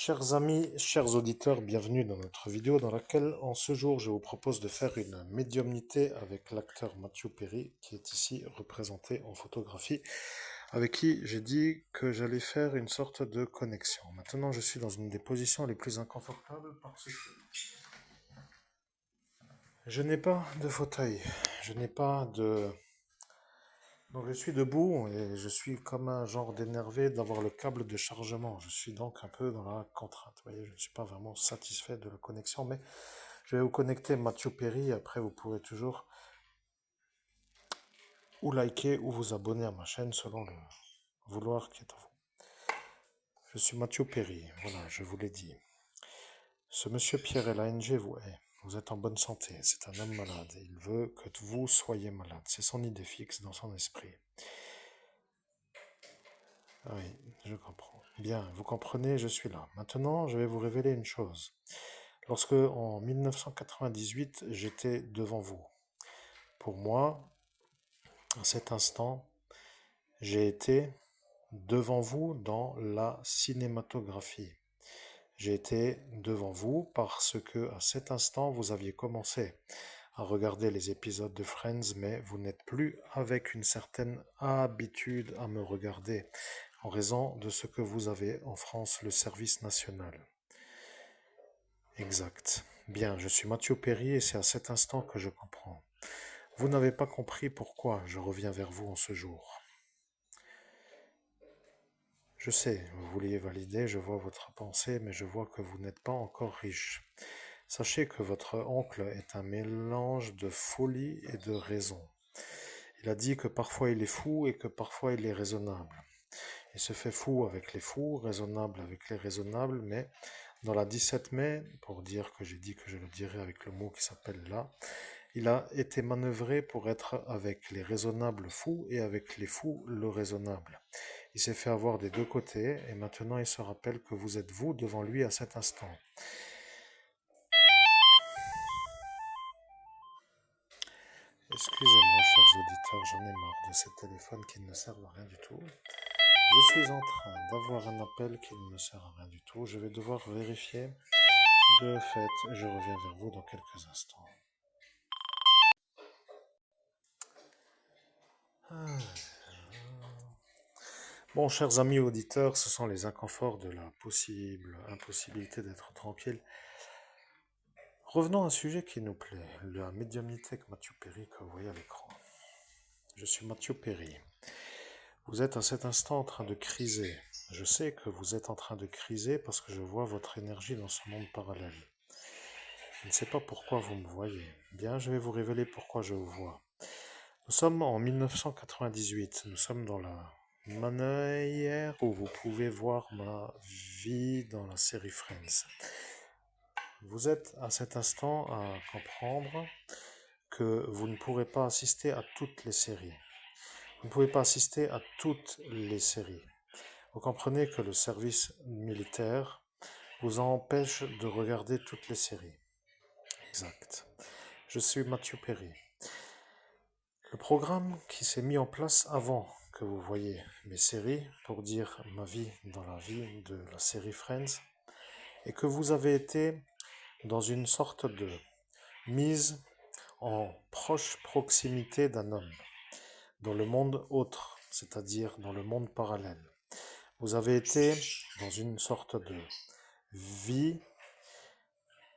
Chers amis, chers auditeurs, bienvenue dans notre vidéo dans laquelle, en ce jour, je vous propose de faire une médiumnité avec l'acteur Matthew Perry, qui est ici représenté en photographie, avec qui j'ai dit que j'allais faire une sorte de connexion. Maintenant, je suis dans une des positions les plus inconfortables parce que je n'ai pas de fauteuil, je n'ai pas de... Donc je suis debout et je suis comme un genre d'énervé d'avoir le câble de chargement. Je suis donc un peu dans la contrainte. Vous voyez, je ne suis pas vraiment satisfait de la connexion, mais je vais vous connecter Mathieu Perry. Après, vous pourrez toujours ou liker ou vous abonner à ma chaîne selon le vouloir qui est à vous. Je suis Mathieu Perry, voilà, je vous l'ai dit. Ce monsieur Pierre LANG vous hait. Vous êtes en bonne santé, c'est un homme malade. Il veut que vous soyez malade. C'est son idée fixe dans son esprit. Oui, je comprends. Bien, vous comprenez, je suis là. Maintenant, je vais vous révéler une chose. Lorsque, en 1998, j'étais devant vous, pour moi, à cet instant, j'ai été devant vous dans la cinématographie. J'ai été devant vous parce que, à cet instant, vous aviez commencé à regarder les épisodes de Friends, mais vous n'êtes plus avec une certaine habitude à me regarder, en raison de ce que vous avez en France, le service national. Exact. Bien, je suis Mathieu Perry et c'est à cet instant que je comprends. Vous n'avez pas compris pourquoi je reviens vers vous en ce jour. Je sais, vous vouliez valider, je vois votre pensée, mais je vois que vous n'êtes pas encore riche. Sachez que votre oncle est un mélange de folie et de raison. Il a dit que parfois il est fou et que parfois il est raisonnable. Il se fait fou avec les fous, raisonnable avec les raisonnables, mais dans la 17 mai, pour dire que j'ai dit que je le dirais avec le mot qui s'appelle là, il a été manœuvré pour être avec les raisonnables fous et avec les fous le raisonnable. Il s'est fait avoir des deux côtés et maintenant il se rappelle que vous êtes vous devant lui à cet instant. Excusez-moi, chers auditeurs, j'en ai marre de ces téléphones qui ne servent à rien du tout. Je suis en train d'avoir un appel qui ne me sert à rien du tout. Je vais devoir vérifier. De fait, je reviens vers vous dans quelques instants. Bon, chers amis auditeurs, ce sont les inconforts de la possible impossibilité d'être tranquille. Revenons à un sujet qui nous plaît, la médiumnité avec Mathieu Perry que vous voyez à l'écran. Je suis Mathieu Perry. Vous êtes à cet instant en train de criser. Je sais que vous êtes en train de criser parce que je vois votre énergie dans ce monde parallèle. Je ne sais pas pourquoi vous me voyez. Bien, je vais vous révéler pourquoi je vous vois. Nous sommes en 1998. Nous sommes dans la manière où vous pouvez voir ma vie dans la série Friends. Vous êtes à cet instant à comprendre que vous ne pourrez pas assister à toutes les séries. Vous ne pouvez pas assister à toutes les séries. Vous comprenez que le service militaire vous empêche de regarder toutes les séries. Exact. Je suis Mathieu Perry. Le programme qui s'est mis en place avant que vous voyez mes séries, pour dire ma vie dans la vie de la série Friends, et que vous avez été dans une sorte de mise en proche proximité d'un homme, dans le monde autre, c'est-à-dire dans le monde parallèle. Vous avez été dans une sorte de vie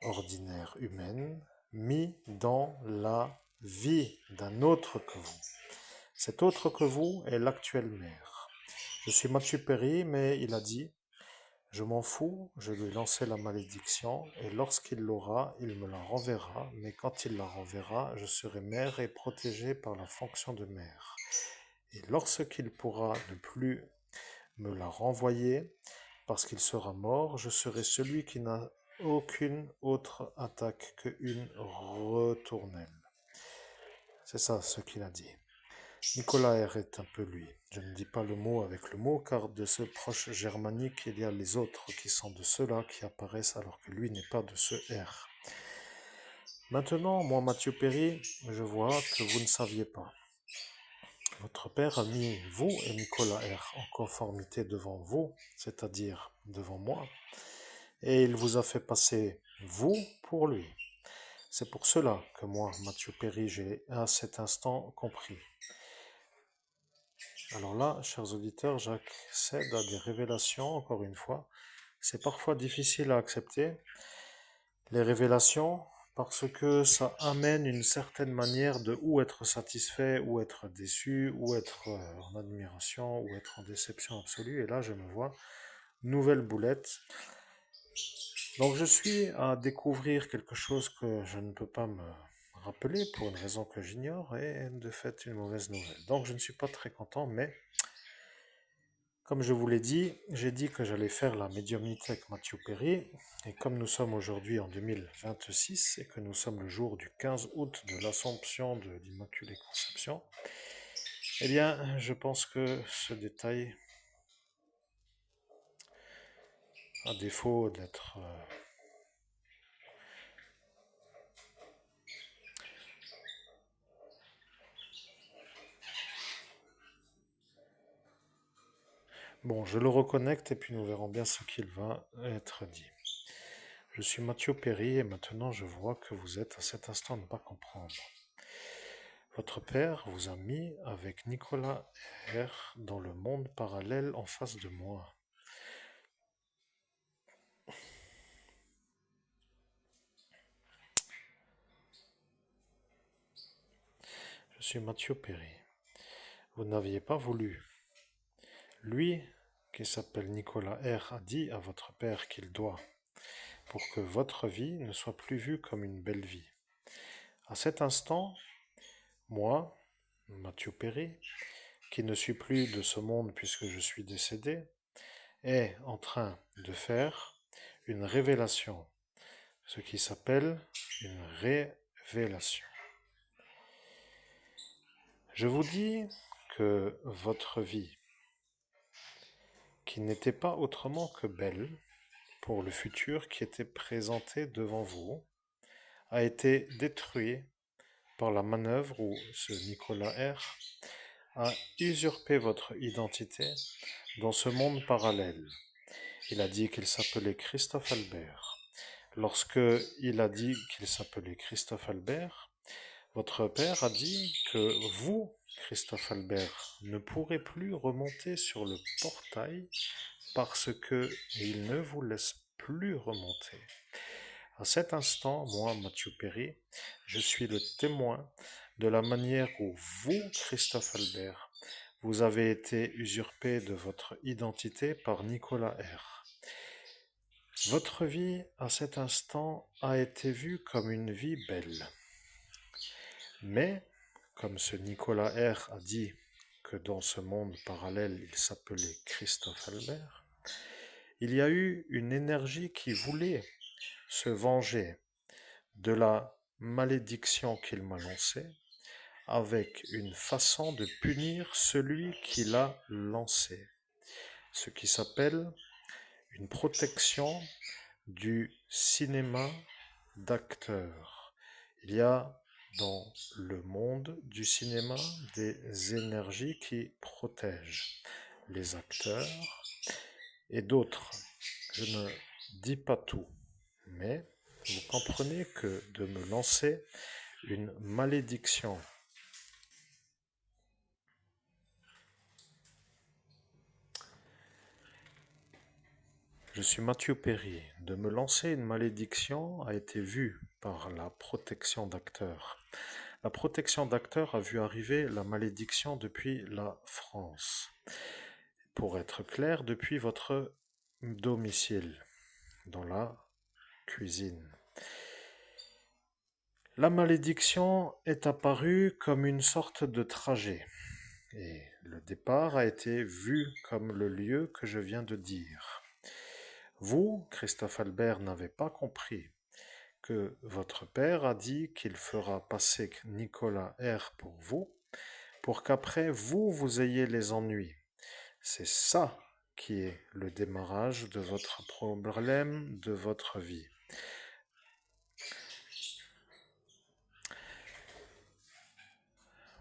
ordinaire humaine, mis dans la vie d'un autre que vous. Cet autre que vous est l'actuel maire. Je suis Mathieu Perry, mais il a dit « Je m'en fous, je lui ai lancé la malédiction, et lorsqu'il l'aura, il me la renverra, mais quand il la renverra, je serai maire et protégé par la fonction de maire. Et lorsqu'il pourra ne plus me la renvoyer, parce qu'il sera mort, je serai celui qui n'a aucune autre attaque qu'une retournelle. » C'est ça ce qu'il a dit. Nicolas R est un peu lui. Je ne dis pas le mot avec le mot, car de ce proche germanique, il y a les autres qui sont de ceux-là qui apparaissent alors que lui n'est pas de ce R. Maintenant, moi, Mathieu Perry, je vois que vous ne saviez pas. Votre père a mis vous et Nicolas R en conformité devant vous, c'est-à-dire devant moi, et il vous a fait passer vous pour lui. C'est pour cela que moi, Mathieu Perry, j'ai à cet instant compris. Alors là, chers auditeurs, j'accède à des révélations, encore une fois. C'est parfois difficile à accepter, les révélations, parce que ça amène une certaine manière de ou être satisfait, ou être déçu, ou être en admiration, ou être en déception absolue. Et là, je me vois, nouvelle boulette. Donc je suis à découvrir quelque chose que je ne peux pas me rappeler pour une raison que j'ignore, et de fait une mauvaise nouvelle. Donc je ne suis pas très content, mais comme je vous l'ai dit, j'ai dit que j'allais faire la médiumnité avec Mathieu Perry, et comme nous sommes aujourd'hui en 2026 et que nous sommes le jour du 15 août de l'Assomption de l'Immaculée Conception, eh bien, je pense que ce détail, à défaut d'être bon, je le reconnecte et puis nous verrons bien ce qu'il va être dit. Je suis Mathieu Perry et maintenant je vois que vous êtes à cet instant à ne pas comprendre. Votre père vous a mis avec Nicolas R dans le monde parallèle en face de moi. Je suis Mathieu Perry. Vous n'aviez pas voulu. Lui, qui s'appelle Nicolas R, a dit à votre père qu'il doit, pour que votre vie ne soit plus vue comme une belle vie. À cet instant, moi, Mathieu Perry, qui ne suis plus de ce monde puisque je suis décédé, est en train de faire une révélation, ce qui s'appelle une révélation. Je vous dis que votre vie, qui n'était pas autrement que belle pour le futur qui était présenté devant vous, a été détruite par la manœuvre où ce Nicolas R a usurpé votre identité dans ce monde parallèle. Il a dit qu'il s'appelait Christophe Albert. Lorsque il a dit qu'il s'appelait Christophe Albert, votre père a dit que vous, Christophe Albert, ne pourrez plus remonter sur le portail parce que il ne vous laisse plus remonter. À cet instant, moi, Mathieu Perry, je suis le témoin de la manière où vous, Christophe Albert, vous avez été usurpé de votre identité par Nicolas R. Votre vie, à cet instant, a été vue comme une vie belle. Mais, comme ce Nicolas R a dit que dans ce monde parallèle, il s'appelait Christophe Albert, il y a eu une énergie qui voulait se venger de la malédiction qu'il m'a lancée, avec une façon de punir celui qui l'a lancée, ce qui s'appelle une protection du cinéma d'acteurs. Il y a dans le monde du cinéma des énergies qui protègent les acteurs et d'autres. Je ne dis pas tout, mais vous comprenez que de me lancer une malédiction, je suis Mathieu Perry, de me lancer une malédiction a été vue par la protection d'acteurs. La protection d'acteurs a vu arriver la malédiction depuis la France. Pour être clair, depuis votre domicile, dans la cuisine. La malédiction est apparue comme une sorte de trajet, et le départ a été vu comme le lieu que je viens de dire. Vous, Christophe Albert, n'avez pas compris que votre père a dit qu'il fera passer Nicolas R pour vous, pour qu'après vous ayez les ennuis. C'est ça qui est le démarrage de votre problème, de votre vie.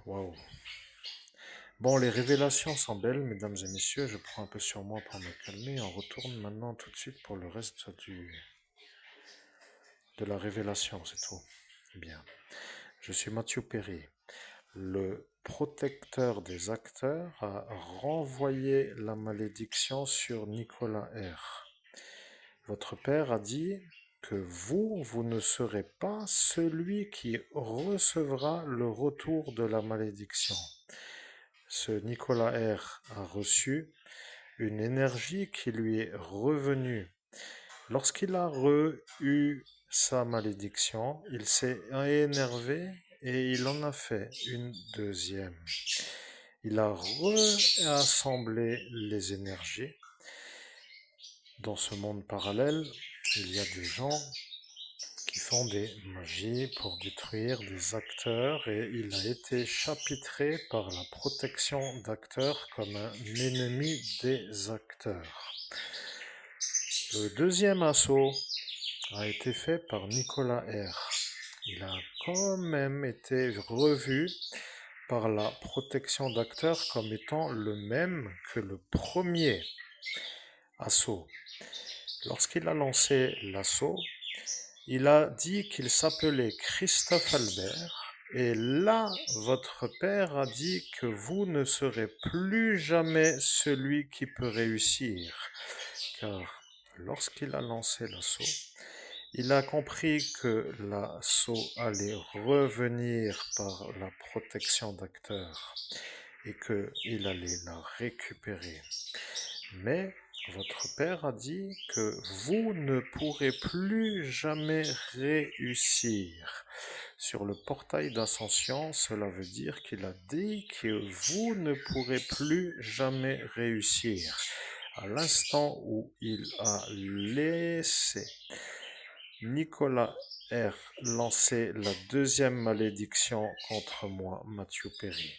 Waouh. Bon, les révélations sont belles, mesdames et messieurs. Je prends un peu sur moi pour me calmer. On retourne maintenant tout de suite pour le reste de la révélation, c'est tout. Bien. Je suis Mathieu Perry. Le protecteur des acteurs a renvoyé la malédiction sur Nicolas R. Votre père a dit que vous ne serez pas celui qui recevra le retour de la malédiction. Ce Nicolas R a reçu une énergie qui lui est revenue. Lorsqu'il a eu sa malédiction, il s'est énervé et il en a fait une deuxième. Il a rassemblé les énergies. Dans ce monde parallèle, il y a des gens qui font des magies pour détruire des acteurs et il a été chapitré par la protection d'acteurs comme un ennemi des acteurs. Le deuxième assaut a été fait par Nicolas R. Il a quand même été revu par la protection d'acteurs comme étant le même que le premier assaut. Lorsqu'il a lancé l'assaut, il a dit qu'il s'appelait Christophe Albert, et là, votre père a dit que vous ne serez plus jamais celui qui peut réussir, car lorsqu'il a lancé l'assaut, il a compris que l'assaut allait revenir par la protection d'acteurs et qu'il allait la récupérer. Mais votre père a dit que vous ne pourrez plus jamais réussir. Sur le portail d'ascension, cela veut dire qu'il a dit que vous ne pourrez plus jamais réussir. À l'instant où il a laissé Nicolas R lancer la deuxième malédiction contre moi, Mathieu Perry,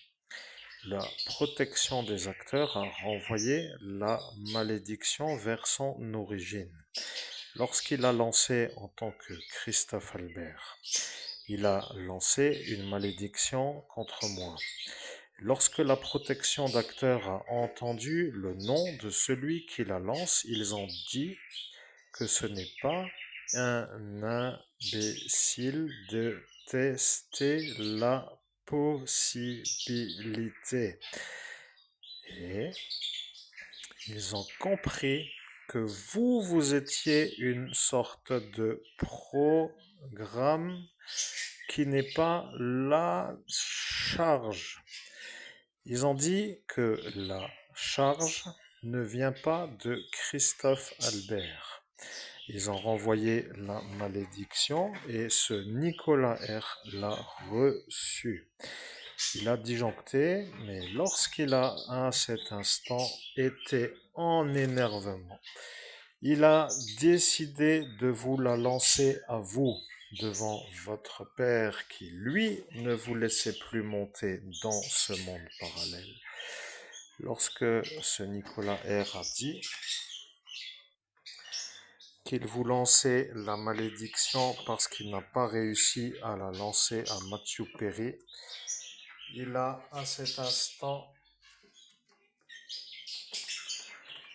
la protection des acteurs a renvoyé la malédiction vers son origine. Lorsqu'il a lancé en tant que Christophe Albert, il a lancé une malédiction contre moi. Lorsque la protection d'acteurs a entendu le nom de celui qui la lance, ils ont dit que ce n'est pas un imbécile de tester la possibilité. Et ils ont compris que vous étiez une sorte de programme qui n'est pas la charge. Ils ont dit que la charge ne vient pas de Christophe Albert. Ils ont renvoyé la malédiction et ce Nicolas R l'a reçu. Il a disjoncté, mais lorsqu'il a à cet instant été en énervement, il a décidé de vous la lancer à vous devant votre père qui, lui, ne vous laissait plus monter dans ce monde parallèle. Lorsque ce Nicolas R a dit qu'il vous lançait la malédiction parce qu'il n'a pas réussi à la lancer à Mathieu Perry, il a à cet instant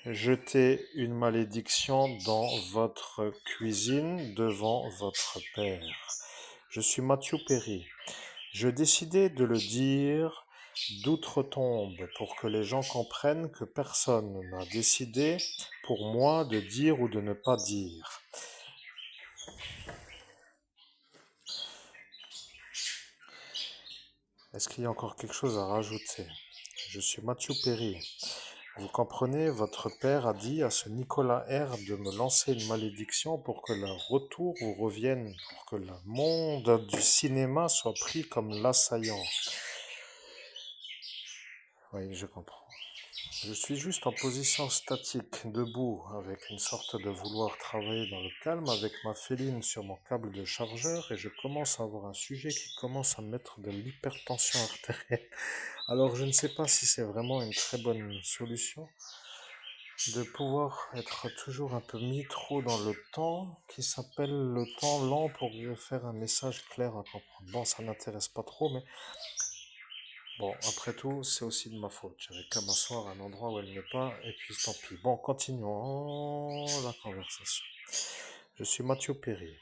jeté une malédiction dans votre cuisine devant votre père. Je suis Mathieu Perry. Je décidais de le dire d'outre-tombe pour que les gens comprennent que personne n'a décidé pour moi de dire ou de ne pas dire. Est-ce qu'il y a encore quelque chose à rajouter? Je suis Mathieu Perry. Vous comprenez, votre père a dit à ce Nicolas R de me lancer une malédiction pour que le retour vous revienne, pour que le monde du cinéma soit pris comme l'assaillant. Oui, je comprends. Je suis juste en position statique, debout, avec une sorte de vouloir travailler dans le calme, avec ma féline sur mon câble de chargeur, et je commence à avoir un sujet qui commence à mettre de l'hypertension artérielle. Alors je ne sais pas si c'est vraiment une très bonne solution de pouvoir être toujours un peu mis trop dans le temps, qui s'appelle le temps lent pour faire un message clair à comprendre. Bon, ça n'intéresse pas trop, mais Bon, après tout, c'est aussi de ma faute. J'avais qu'à m'asseoir à un endroit où elle n'est pas, et puis tant pis. Bon, continuons la conversation. Je suis Mathieu Perry.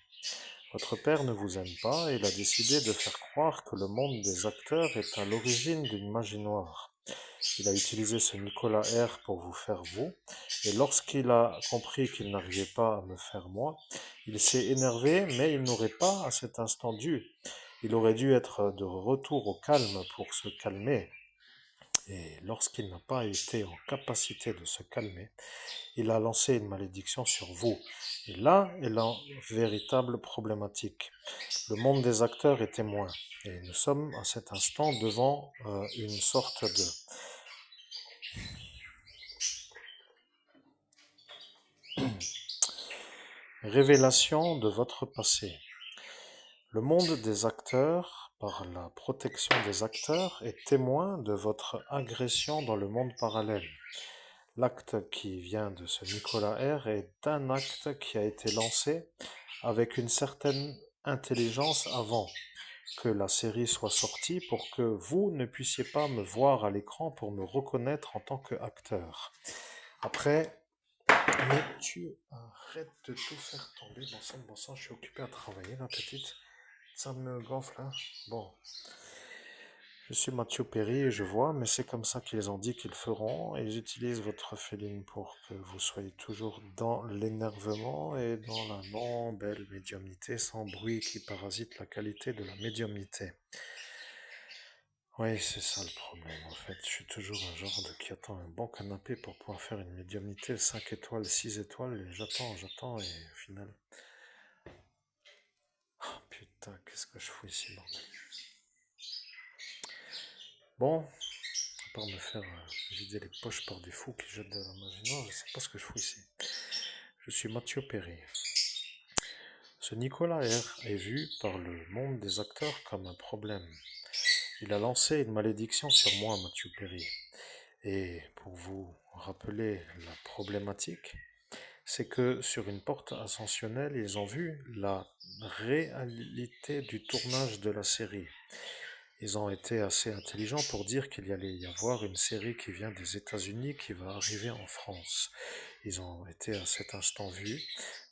Votre père ne vous aime pas et il a décidé de faire croire que le monde des acteurs est à l'origine d'une magie noire. Il a utilisé ce Nicolas R pour vous faire vous, et lorsqu'il a compris qu'il n'arrivait pas à me faire moi, il s'est énervé, mais il n'aurait pas à cet instant dû. Il aurait dû être de retour au calme pour se calmer, et lorsqu'il n'a pas été en capacité de se calmer, il a lancé une malédiction sur vous. Et là est la véritable problématique. Le monde des acteurs est témoin, et nous sommes à cet instant devant une sorte de révélation de votre passé. Le monde des acteurs, par la protection des acteurs, est témoin de votre agression dans le monde parallèle. L'acte qui vient de ce Nicolas R est un acte qui a été lancé avec une certaine intelligence avant que la série soit sortie pour que vous ne puissiez pas me voir à l'écran pour me reconnaître en tant qu'acteur. Après, mais tu arrêtes de tout faire tomber, bon sang, je suis occupé à travailler, la petite. Ça me gonfle, hein. Bon, je suis Mathieu Perry et je vois, mais c'est comme ça qu'ils ont dit qu'ils feront, et ils utilisent votre féline pour que vous soyez toujours dans l'énervement et dans la non-belle médiumnité sans bruit qui parasite la qualité de la médiumnité. Oui, c'est ça le problème, en fait. Je suis toujours un genre de qui attend un bon canapé pour pouvoir faire une médiumnité 5 étoiles, 6 étoiles, et j'attends, et au final... Oh, putain, qu'est-ce que je fous ici, bordel. Bon, à part me faire vider les poches par des fous qui jettent de la magie noire, je sais pas ce que je fous ici. Je suis Mathieu Perry. Ce Nicolas R est vu par le monde des acteurs comme un problème. Il a lancé une malédiction sur moi, Mathieu Perry. Et pour vous rappeler la problématique, c'est que sur une porte ascensionnelle, ils ont vu la réalité du tournage de la série. Ils ont été assez intelligents pour dire qu'il y allait y avoir une série qui vient des États-Unis qui va arriver en France. Ils ont été à cet instant vus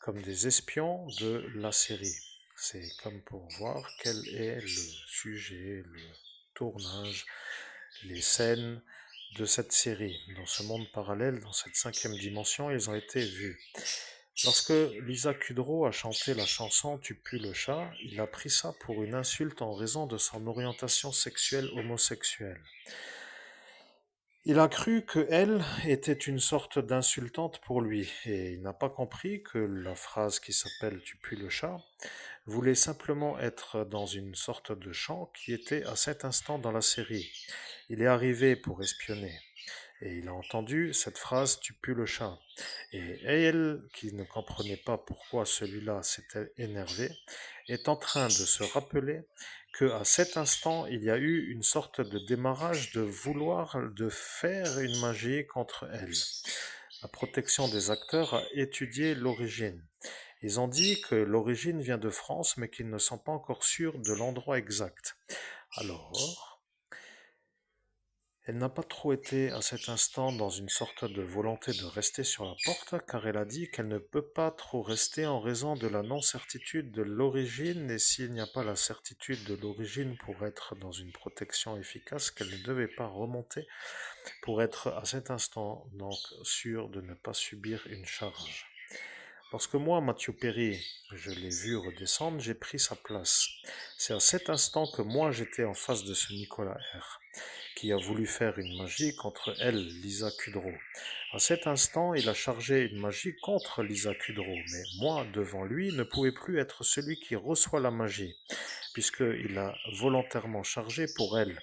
comme des espions de la série. C'est comme pour voir quel est le sujet, le tournage, les scènes de cette série. Dans ce monde parallèle, dans cette 5e dimension, ils ont été vus. Lorsque Lisa Kudrow a chanté la chanson Tu pues le chat, il a pris ça pour une insulte en raison de son orientation sexuelle homosexuelle. Il a cru que elle était une sorte d'insultante pour lui, et il n'a pas compris que la phrase qui s'appelle Tu pues le chat voulait simplement être dans une sorte de chant qui était à cet instant dans la série. Il est arrivé pour espionner. Et il a entendu cette phrase Tu pues le chat. Et elle, qui ne comprenait pas pourquoi celui-là s'était énervé, est en train de se rappeler que à cet instant, il y a eu une sorte de démarrage de vouloir de faire une magie contre elle. La protection des acteurs a étudié l'origine. Ils ont dit que l'origine vient de France, mais qu'ils ne sont pas encore sûrs de l'endroit exact. Alors, elle n'a pas trop été à cet instant dans une sorte de volonté de rester sur la porte, car elle a dit qu'elle ne peut pas trop rester en raison de la non-certitude de l'origine, et s'il n'y a pas la certitude de l'origine pour être dans une protection efficace, qu'elle ne devait pas remonter pour être à cet instant donc sûre de ne pas subir une charge. Lorsque moi, Mathieu Perry, je l'ai vu redescendre, j'ai pris sa place. C'est à cet instant que moi j'étais en face de ce Nicolas R, qui a voulu faire une magie contre elle, Lisa Kudrow. À cet instant, il a chargé une magie contre Lisa Kudrow, mais moi, devant lui, ne pouvais plus être celui qui reçoit la magie, puisqu'il a volontairement chargé pour elle.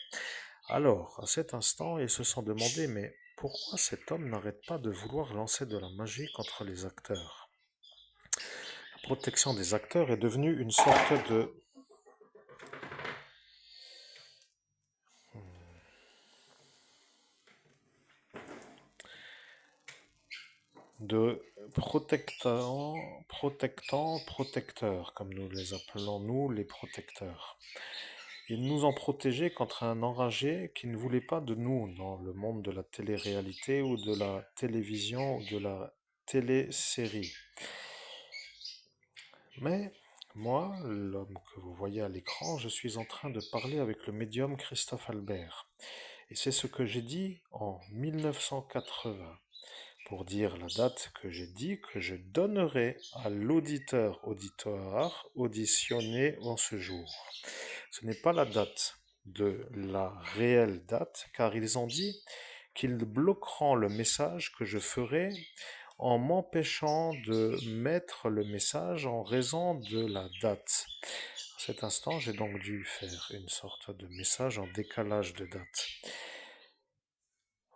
Alors, à cet instant, ils se sont demandé, mais pourquoi cet homme n'arrête pas de vouloir lancer de la magie contre les acteurs ? La protection des acteurs est devenue une sorte de protecteur, comme nous les appelons, nous, les protecteurs. Ils nous ont protégés contre un enragé qui ne voulait pas de nous dans le monde de la télé-réalité ou de la télévision ou de la télésérie. Mais moi, l'homme que vous voyez à l'écran, je suis en train de parler avec le médium Christophe Albert. Et c'est ce que j'ai dit en 1980, pour dire la date que j'ai dit que je donnerai à auditoire auditionné en ce jour. Ce n'est pas la date de la réelle date, car ils ont dit qu'ils bloqueront le message que je ferai en m'empêchant de mettre le message en raison de la date. À cet instant, j'ai donc dû faire une sorte de message en décalage de date.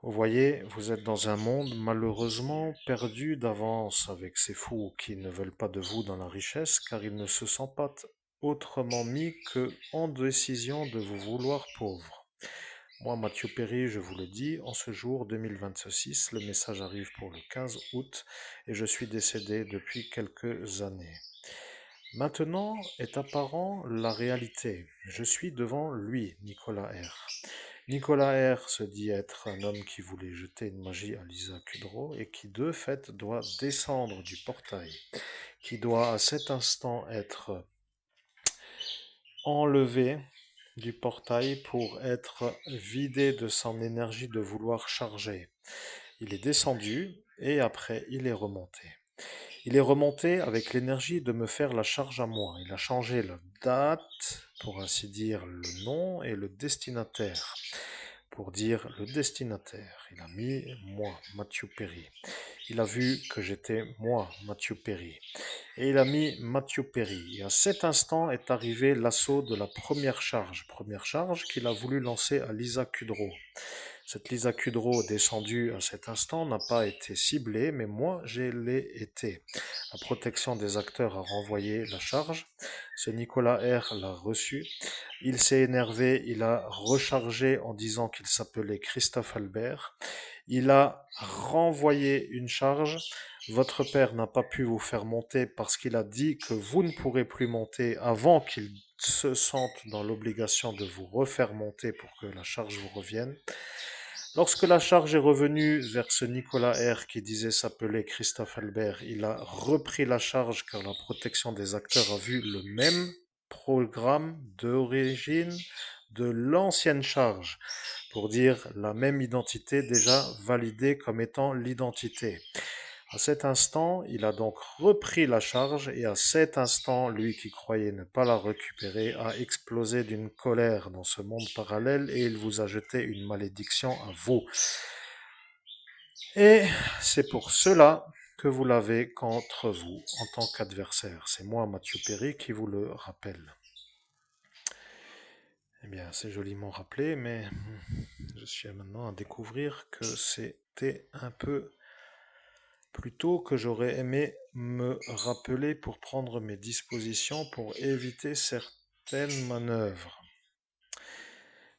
Vous voyez, vous êtes dans un monde malheureusement perdu d'avance avec ces fous qui ne veulent pas de vous dans la richesse car ils ne se sentent pas autrement mis que en décision de vous vouloir pauvre. Moi, Mathieu Perry, je vous le dis, en ce jour 2026, le message arrive pour le 15 août et je suis décédé depuis quelques années. Maintenant est apparent la réalité. Je suis devant lui, Nicolas R. Nicolas R. se dit être un homme qui voulait jeter une magie à Lisa Kudrow et qui de fait doit descendre du portail, qui doit à cet instant être enlevé du portail pour être vidé de son énergie de vouloir charger. Il est descendu et après il est remonté. Il est remonté avec l'énergie de me faire la charge à moi. Il a changé la date, pour ainsi dire le nom et le destinataire. Pour dire le destinataire, il a mis moi, Mathieu Perry. Il a vu que j'étais moi, Mathieu Perry. Et il a mis Mathieu Perry. Et à cet instant est arrivé l'assaut de la première charge qu'il a voulu lancer à Lisa Kudrow. Cette Lisa Kudrow descendue à cet instant n'a pas été ciblée, mais moi, je l'ai été. La protection des acteurs a renvoyé la charge. Ce Nicolas R. l'a reçu. Il s'est énervé, il a rechargé en disant qu'il s'appelait Christophe Albert. Il a renvoyé une charge. Votre père n'a pas pu vous faire monter parce qu'il a dit que vous ne pourrez plus monter avant qu'il se sente dans l'obligation de vous refaire monter pour que la charge vous revienne. Lorsque la charge est revenue vers ce Nicolas R. qui disait s'appeler Christophe Albert, il a repris la charge car la protection des acteurs a vu le même programme d'origine de l'ancienne charge, pour dire la même identité déjà validée comme étant l'identité. À cet instant, il a donc repris la charge et à cet instant, lui qui croyait ne pas la récupérer a explosé d'une colère dans ce monde parallèle et il vous a jeté une malédiction à vous. Et c'est pour cela que vous l'avez contre vous en tant qu'adversaire. C'est moi, Mathieu Perry, qui vous le rappelle. Eh bien, c'est joliment rappelé, mais je suis maintenant à découvrir que c'était un peu plus tôt que j'aurais aimé me rappeler pour prendre mes dispositions pour éviter certaines manœuvres.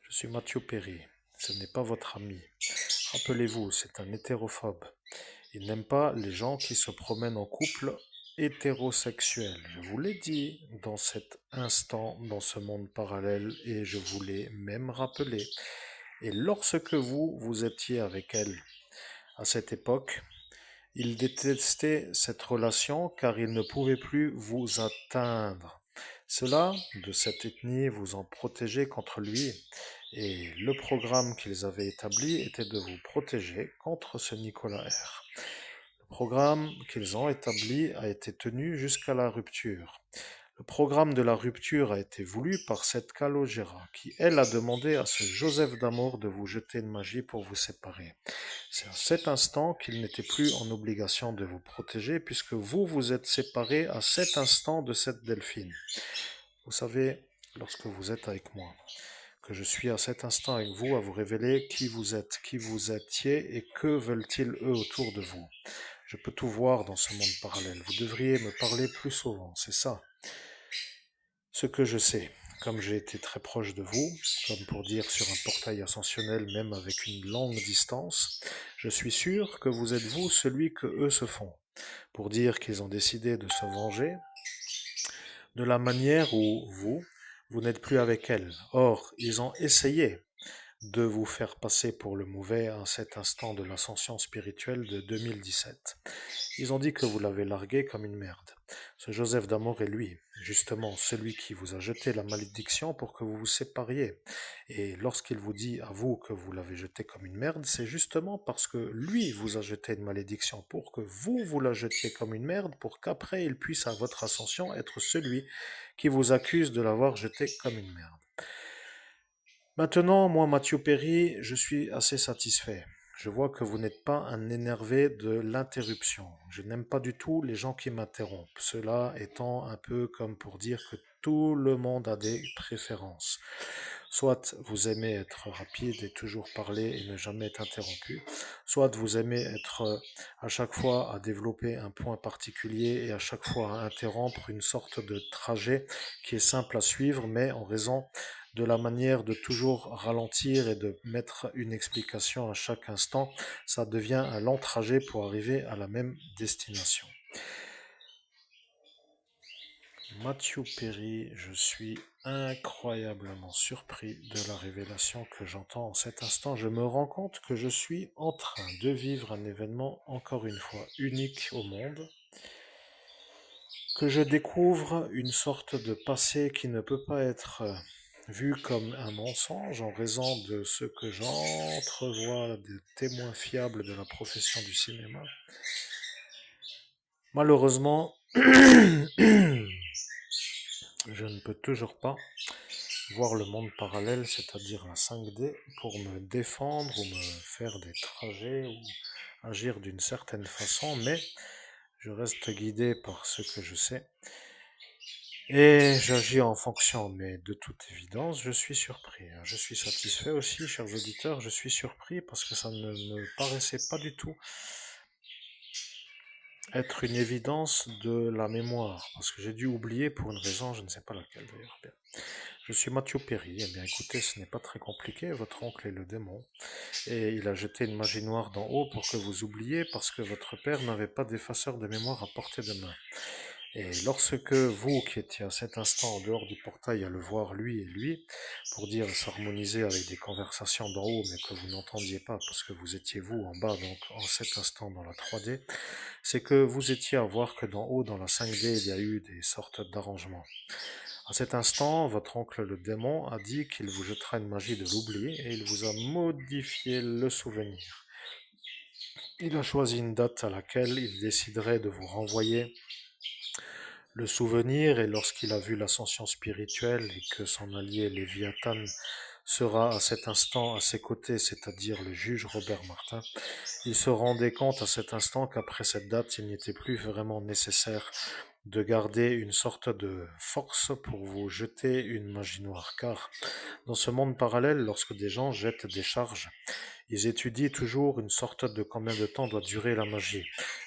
Je suis Mathieu Perry, ce n'est pas votre ami. Rappelez-vous, c'est un hétérophobe. Il n'aime pas les gens qui se promènent en couple hétérosexuel. Je vous l'ai dit dans cet instant, dans ce monde parallèle, et je vous l'ai même rappelé. Et lorsque vous étiez avec elle à cette époque, il détestait cette relation car il ne pouvait plus vous atteindre. Ceux-là, de cette ethnie, vous ont protégé contre lui et le programme qu'ils avaient établi était de vous protéger contre ce Nicolas R. Le programme qu'ils ont établi a été tenu jusqu'à la rupture. Le programme de la rupture a été voulu par cette Calogera, qui, elle, a demandé à ce Joseph d'Amour de vous jeter une magie pour vous séparer. C'est à cet instant qu'il n'était plus en obligation de vous protéger, puisque vous vous êtes séparés à cet instant de cette Delphine. Vous savez, lorsque vous êtes avec moi, que je suis à cet instant avec vous à vous révéler qui vous êtes, qui vous étiez et que veulent-ils eux autour de vous. Je peux tout voir dans ce monde parallèle. Vous devriez me parler plus souvent, c'est ça. Ce que je sais, comme j'ai été très proche de vous, comme pour dire sur un portail ascensionnel, même avec une longue distance, je suis sûr que vous êtes vous celui que eux se font, pour dire qu'ils ont décidé de se venger, de la manière où Vous n'êtes plus avec elle. Or, ils ont essayé de vous faire passer pour le mauvais à cet instant de l'ascension spirituelle de 2017. Ils ont dit que vous l'avez largué comme une merde. Ce Joseph d'Amour est lui, justement, celui qui vous a jeté la malédiction pour que vous vous sépariez. Et lorsqu'il vous dit à vous que vous l'avez jeté comme une merde, c'est justement parce que lui vous a jeté une malédiction pour que vous la jetiez comme une merde, pour qu'après il puisse à votre ascension être celui qui vous accuse de l'avoir jeté comme une merde. Maintenant, moi, Mathieu Perry, je suis assez satisfait. Je vois que vous n'êtes pas un énervé de l'interruption. Je n'aime pas du tout les gens qui m'interrompent. Cela étant un peu comme pour dire que tout le monde a des préférences. Soit vous aimez être rapide et toujours parler et ne jamais être interrompu, soit vous aimez être à chaque fois à développer un point particulier et à chaque fois à interrompre une sorte de trajet qui est simple à suivre, mais en raison de la manière de toujours ralentir et de mettre une explication à chaque instant, ça devient un long trajet pour arriver à la même destination. Matthew Perry, je suis incroyablement surpris de la révélation que j'entends en cet instant. Je me rends compte que je suis en train de vivre un événement, encore une fois, unique au monde, que je découvre une sorte de passé qui ne peut pas être vu comme un mensonge en raison de ce que j'entrevois des témoins fiables de la profession du cinéma. Malheureusement, je ne peux toujours pas voir le monde parallèle, c'est-à-dire la 5D, pour me défendre ou me faire des trajets ou agir d'une certaine façon, mais je reste guidé par ce que je sais et j'agis en fonction, mais de toute évidence, je suis surpris. Je suis satisfait aussi, chers auditeurs, je suis surpris parce que ça ne me paraissait pas du tout être une évidence de la mémoire, parce que j'ai dû oublier pour une raison, je ne sais pas laquelle d'ailleurs. Bien. Je suis Mathieu Perry, eh bien écoutez, ce n'est pas très compliqué, votre oncle est le démon, et il a jeté une magie noire d'en haut pour que vous oubliez, parce que votre père n'avait pas d'effaceur de mémoire à portée de main. Et lorsque vous, qui étiez à cet instant en dehors du portail à le voir lui et lui, pour dire s'harmoniser avec des conversations d'en haut, mais que vous n'entendiez pas parce que vous étiez vous en bas, donc en cet instant dans la 3D, c'est que vous étiez à voir que d'en haut, dans la 5D, il y a eu des sortes d'arrangements. À cet instant, votre oncle le démon a dit qu'il vous jettera une magie de l'oubli et il vous a modifié le souvenir. Il a choisi une date à laquelle il déciderait de vous renvoyer le souvenir, et lorsqu'il a vu l'ascension spirituelle et que son allié Léviathan sera à cet instant à ses côtés, c'est-à-dire le juge Robert Martin, il se rendait compte à cet instant qu'après cette date, il n'était plus vraiment nécessaire de garder une sorte de force pour vous jeter une magie noire, car dans ce monde parallèle, lorsque des gens jettent des charges, ils étudient toujours une sorte de combien de temps doit durer la magie.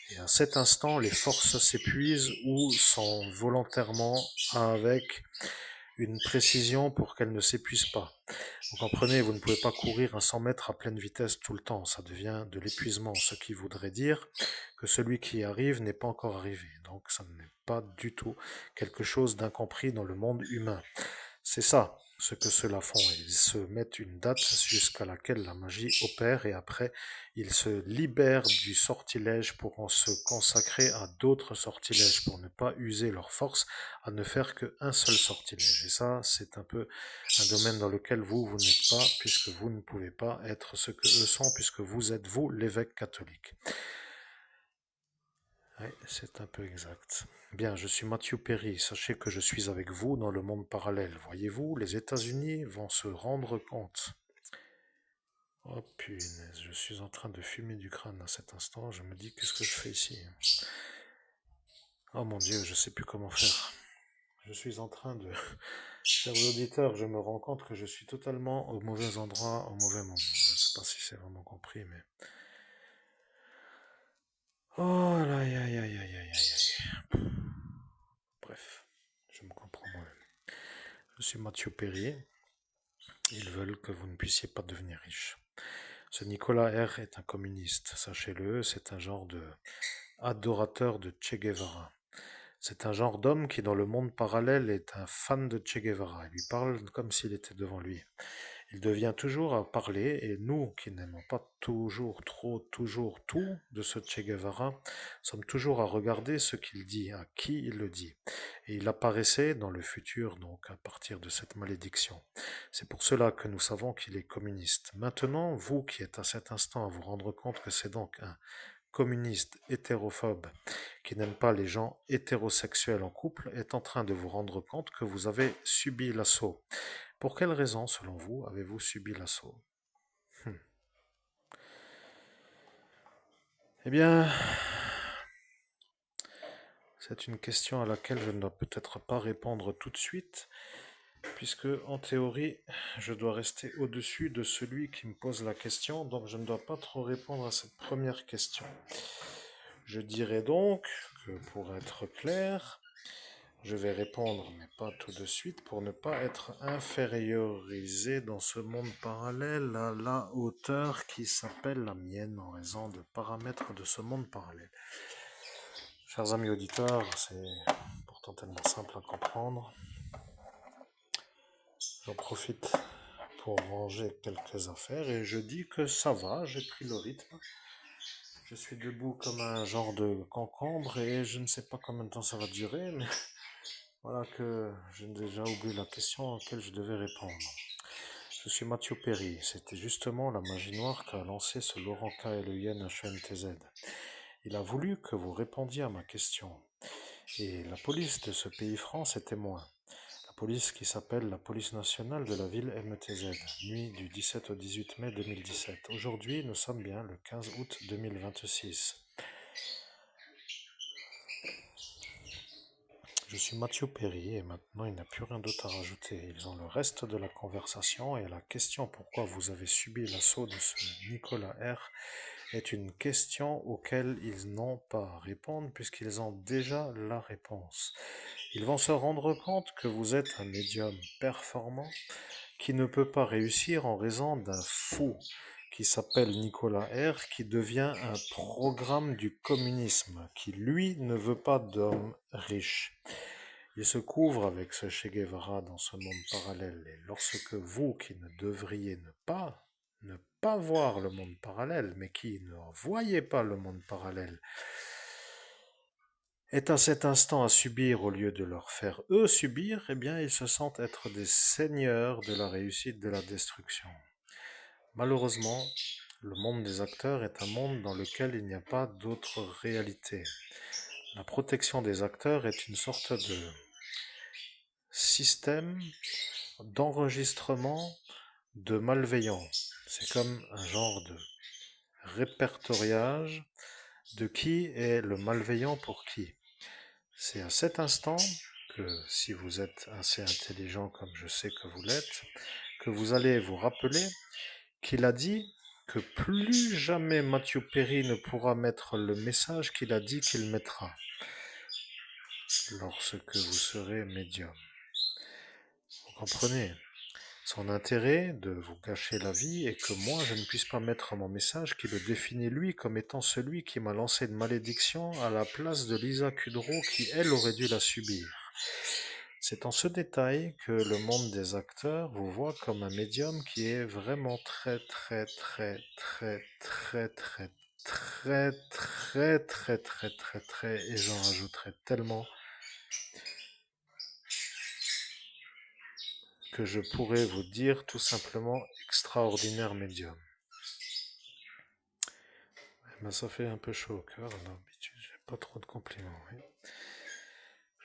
Et à cet instant, les forces s'épuisent ou sont volontairement avec une précision pour qu'elles ne s'épuisent pas. Vous comprenez, vous ne pouvez pas courir à 100 mètres à pleine vitesse tout le temps, ça devient de l'épuisement, ce qui voudrait dire que celui qui arrive n'est pas encore arrivé. Donc ça n'est pas du tout quelque chose d'incompris dans le monde humain. C'est ça ce que ceux-là font. Ils se mettent une date jusqu'à laquelle la magie opère et après ils se libèrent du sortilège pour en se consacrer à d'autres sortilèges, pour ne pas user leur force à ne faire qu'un seul sortilège. Et ça, c'est un peu un domaine dans lequel vous n'êtes pas, puisque vous ne pouvez pas être ce que eux sont, puisque vous êtes vous l'évêque catholique. Oui, c'est un peu exact. Bien, je suis Mathieu Perry. Sachez que je suis avec vous dans le monde parallèle. Voyez-vous, les États-Unis vont se rendre compte. Oh punaise, je suis en train de fumer du crâne à cet instant. Je me dis, qu'est-ce que je fais ici? Oh mon Dieu, je sais plus comment faire. Je suis en train de... Chers auditeurs, je me rends compte que je suis totalement au mauvais endroit, au mauvais moment. Je ne sais pas si c'est vraiment compris, mais... Oh là, aïe, aïe, aïe, aïe, aïe, aïe. Bref, je me comprends moi-même. Je suis Mathieu Perry. Ils veulent que vous ne puissiez pas devenir riche. Ce Nicolas R. est un communiste, sachez-le, c'est un genre de adorateur de Che Guevara. C'est un genre d'homme qui, dans le monde parallèle, est un fan de Che Guevara. Il lui parle comme s'il était devant lui. Il devient toujours à parler, et nous, qui n'aimons pas toujours, trop, toujours tout de ce Che Guevara, sommes toujours à regarder ce qu'il dit, à qui il le dit. Et il apparaissait dans le futur, donc, à partir de cette malédiction. C'est pour cela que nous savons qu'il est communiste. Maintenant, vous qui êtes à cet instant à vous rendre compte que c'est donc un communiste hétérophobe qui n'aime pas les gens hétérosexuels en couple, est en train de vous rendre compte que vous avez subi l'assaut. Pour quelle raison, selon vous, avez-vous subi l'assaut? Eh bien, c'est une question à laquelle je ne dois peut-être pas répondre tout de suite, puisque, en théorie, je dois rester au-dessus de celui qui me pose la question, donc je ne dois pas trop répondre à cette première question. Je dirais donc que, pour être clair, je vais répondre, mais pas tout de suite, pour ne pas être infériorisé dans ce monde parallèle à la hauteur qui s'appelle la mienne en raison de paramètres de ce monde parallèle. Chers amis auditeurs, c'est pourtant tellement simple à comprendre. J'en profite pour ranger quelques affaires et je dis que ça va, j'ai pris le rythme. Je suis debout comme un genre de concombre et je ne sais pas combien de temps ça va durer, mais voilà que j'ai déjà oublié la question à laquelle je devais répondre. Je suis Mathieu Perry. C'était justement la magie noire qu'a lancé ce Laurent K. et le Yen HNTZ. Il a voulu que vous répondiez à ma question. Et la police de ce pays France est témoin. La police qui s'appelle la police nationale de la ville MTZ, nuit du 17 au 18 mai 2017. Aujourd'hui, nous sommes bien le 15 août 2026. Je suis Mathieu Perry et maintenant il n'y a plus rien d'autre à rajouter. Ils ont le reste de la conversation et la question pourquoi vous avez subi l'assaut de ce Nicolas R est une question auquel ils n'ont pas à répondre puisqu'ils ont déjà la réponse. Ils vont se rendre compte que vous êtes un médium performant qui ne peut pas réussir en raison d'un fou qui s'appelle Nicolas R, qui devient un programme du communisme, qui lui ne veut pas d'hommes riches. Il se couvre avec ce Che Guevara dans ce monde parallèle, et lorsque vous, qui ne devriez ne pas voir le monde parallèle, mais qui ne voyez pas le monde parallèle, est à cet instant à subir au lieu de leur faire eux subir, eh bien ils se sentent être des seigneurs de la réussite de la destruction. Malheureusement, le monde des acteurs est un monde dans lequel il n'y a pas d'autre réalité. La protection des acteurs est une sorte de système d'enregistrement de malveillants. C'est comme un genre de répertoriage de qui est le malveillant pour qui. C'est à cet instant que, si vous êtes assez intelligent comme je sais que vous l'êtes, que vous allez vous rappeler qu'il a dit que plus jamais Mathieu Perry ne pourra mettre le message qu'il a dit qu'il mettra lorsque vous serez médium. Vous comprenez? Son intérêt de vous gâcher la vie est que moi je ne puisse pas mettre mon message qui le définit lui comme étant celui qui m'a lancé une malédiction à la place de Lisa Kudrow qui elle aurait dû la subir. C'est en ce détail que le monde des acteurs vous voit comme un médium qui est vraiment très très très très très très très très très très très très et j'en rajouterai tellement que je pourrais vous dire tout simplement extraordinaire médium. Ben, ça fait un peu chaud au cœur, d'habitude j'ai pas trop de compliments. Oui.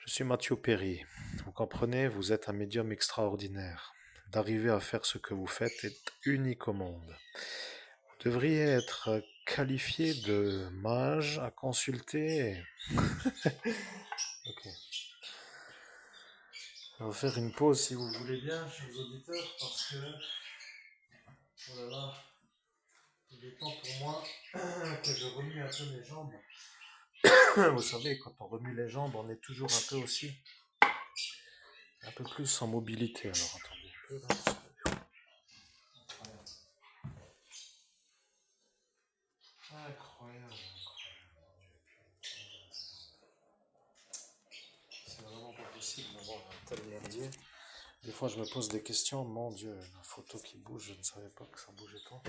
Je suis Mathieu Perry. Vous comprenez, vous êtes un médium extraordinaire. D'arriver à faire ce que vous faites est unique au monde. Vous devriez être qualifié de mage à consulter. Ok. On va faire une pause si vous voulez bien, chers auditeurs, parce que oh là là, il est temps pour moi que je remue un peu mes jambes. Vous savez, quand on remue les jambes, on est toujours un peu aussi, un peu plus en mobilité. Alors attendez un peu là. Incroyable, incroyable. possible d'avoir un tel merdier. Des fois, je me pose des questions. Mon Dieu, la photo qui bouge, je ne savais pas que ça bougeait tant.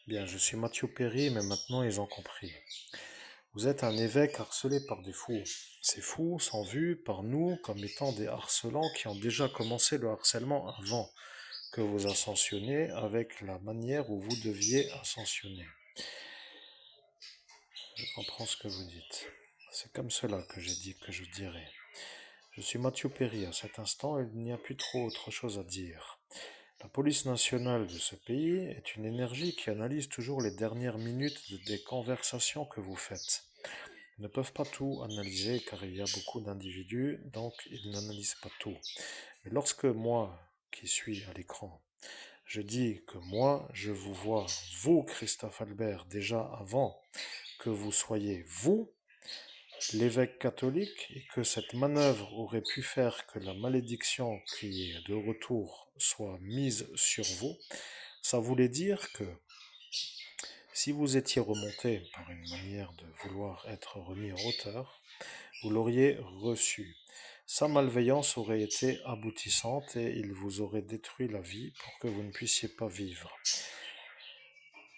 Bien, je suis Mathieu Perry, mais maintenant ils ont compris. Vous êtes un évêque harcelé par des fous. Ces fous sont vus par nous comme étant des harcelants qui ont déjà commencé le harcèlement avant que vous ascensionniez avec la manière où vous deviez ascensionner. Je comprends ce que vous dites. C'est comme cela que j'ai dit que je dirais. Je suis Mathieu Perry. À cet instant, il n'y a plus trop autre chose à dire. La police nationale de ce pays est une énergie qui analyse toujours les dernières minutes des conversations que vous faites. Ils ne peuvent pas tout analyser car il y a beaucoup d'individus, donc ils n'analysent pas tout. Mais lorsque moi, qui suis à l'écran, je dis que moi, je vous vois, vous, Christophe Albert, déjà avant que vous soyez vous, l'évêque catholique, et que cette manœuvre aurait pu faire que la malédiction qui est de retour soit mise sur vous, ça voulait dire que si vous étiez remonté par une manière de vouloir être remis en hauteur, vous l'auriez reçu. Sa malveillance aurait été aboutissante et il vous aurait détruit la vie pour que vous ne puissiez pas vivre.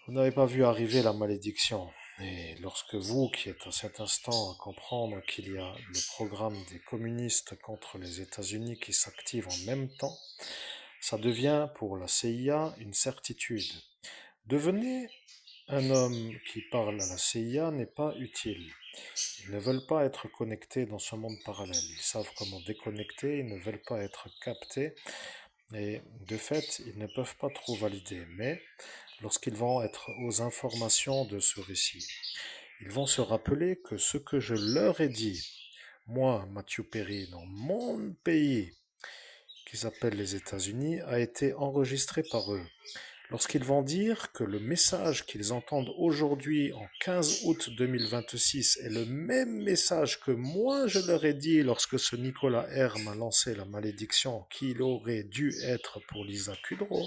Vous n'avez pas vu arriver la malédiction. Et lorsque vous, qui êtes à cet instant à comprendre qu'il y a le programme des communistes contre les États-Unis qui s'active en même temps, ça devient pour la CIA une certitude. Devenez un homme qui parle à la CIA n'est pas utile. Ils ne veulent pas être connectés dans ce monde parallèle. Ils savent comment déconnecter, ils ne veulent pas être captés. Et de fait, ils ne peuvent pas trop valider. Mais lorsqu'ils vont être aux informations de ce récit, ils vont se rappeler que ce que je leur ai dit, moi, Mathieu Perry, dans mon pays, qui s'appelle les États-Unis, a été enregistré par eux. Lorsqu'ils vont dire que le message qu'ils entendent aujourd'hui en 15 août 2026 est le même message que moi je leur ai dit lorsque ce Nicolas R m'a lancé la malédiction qu'il aurait dû être pour Lisa Kudrow,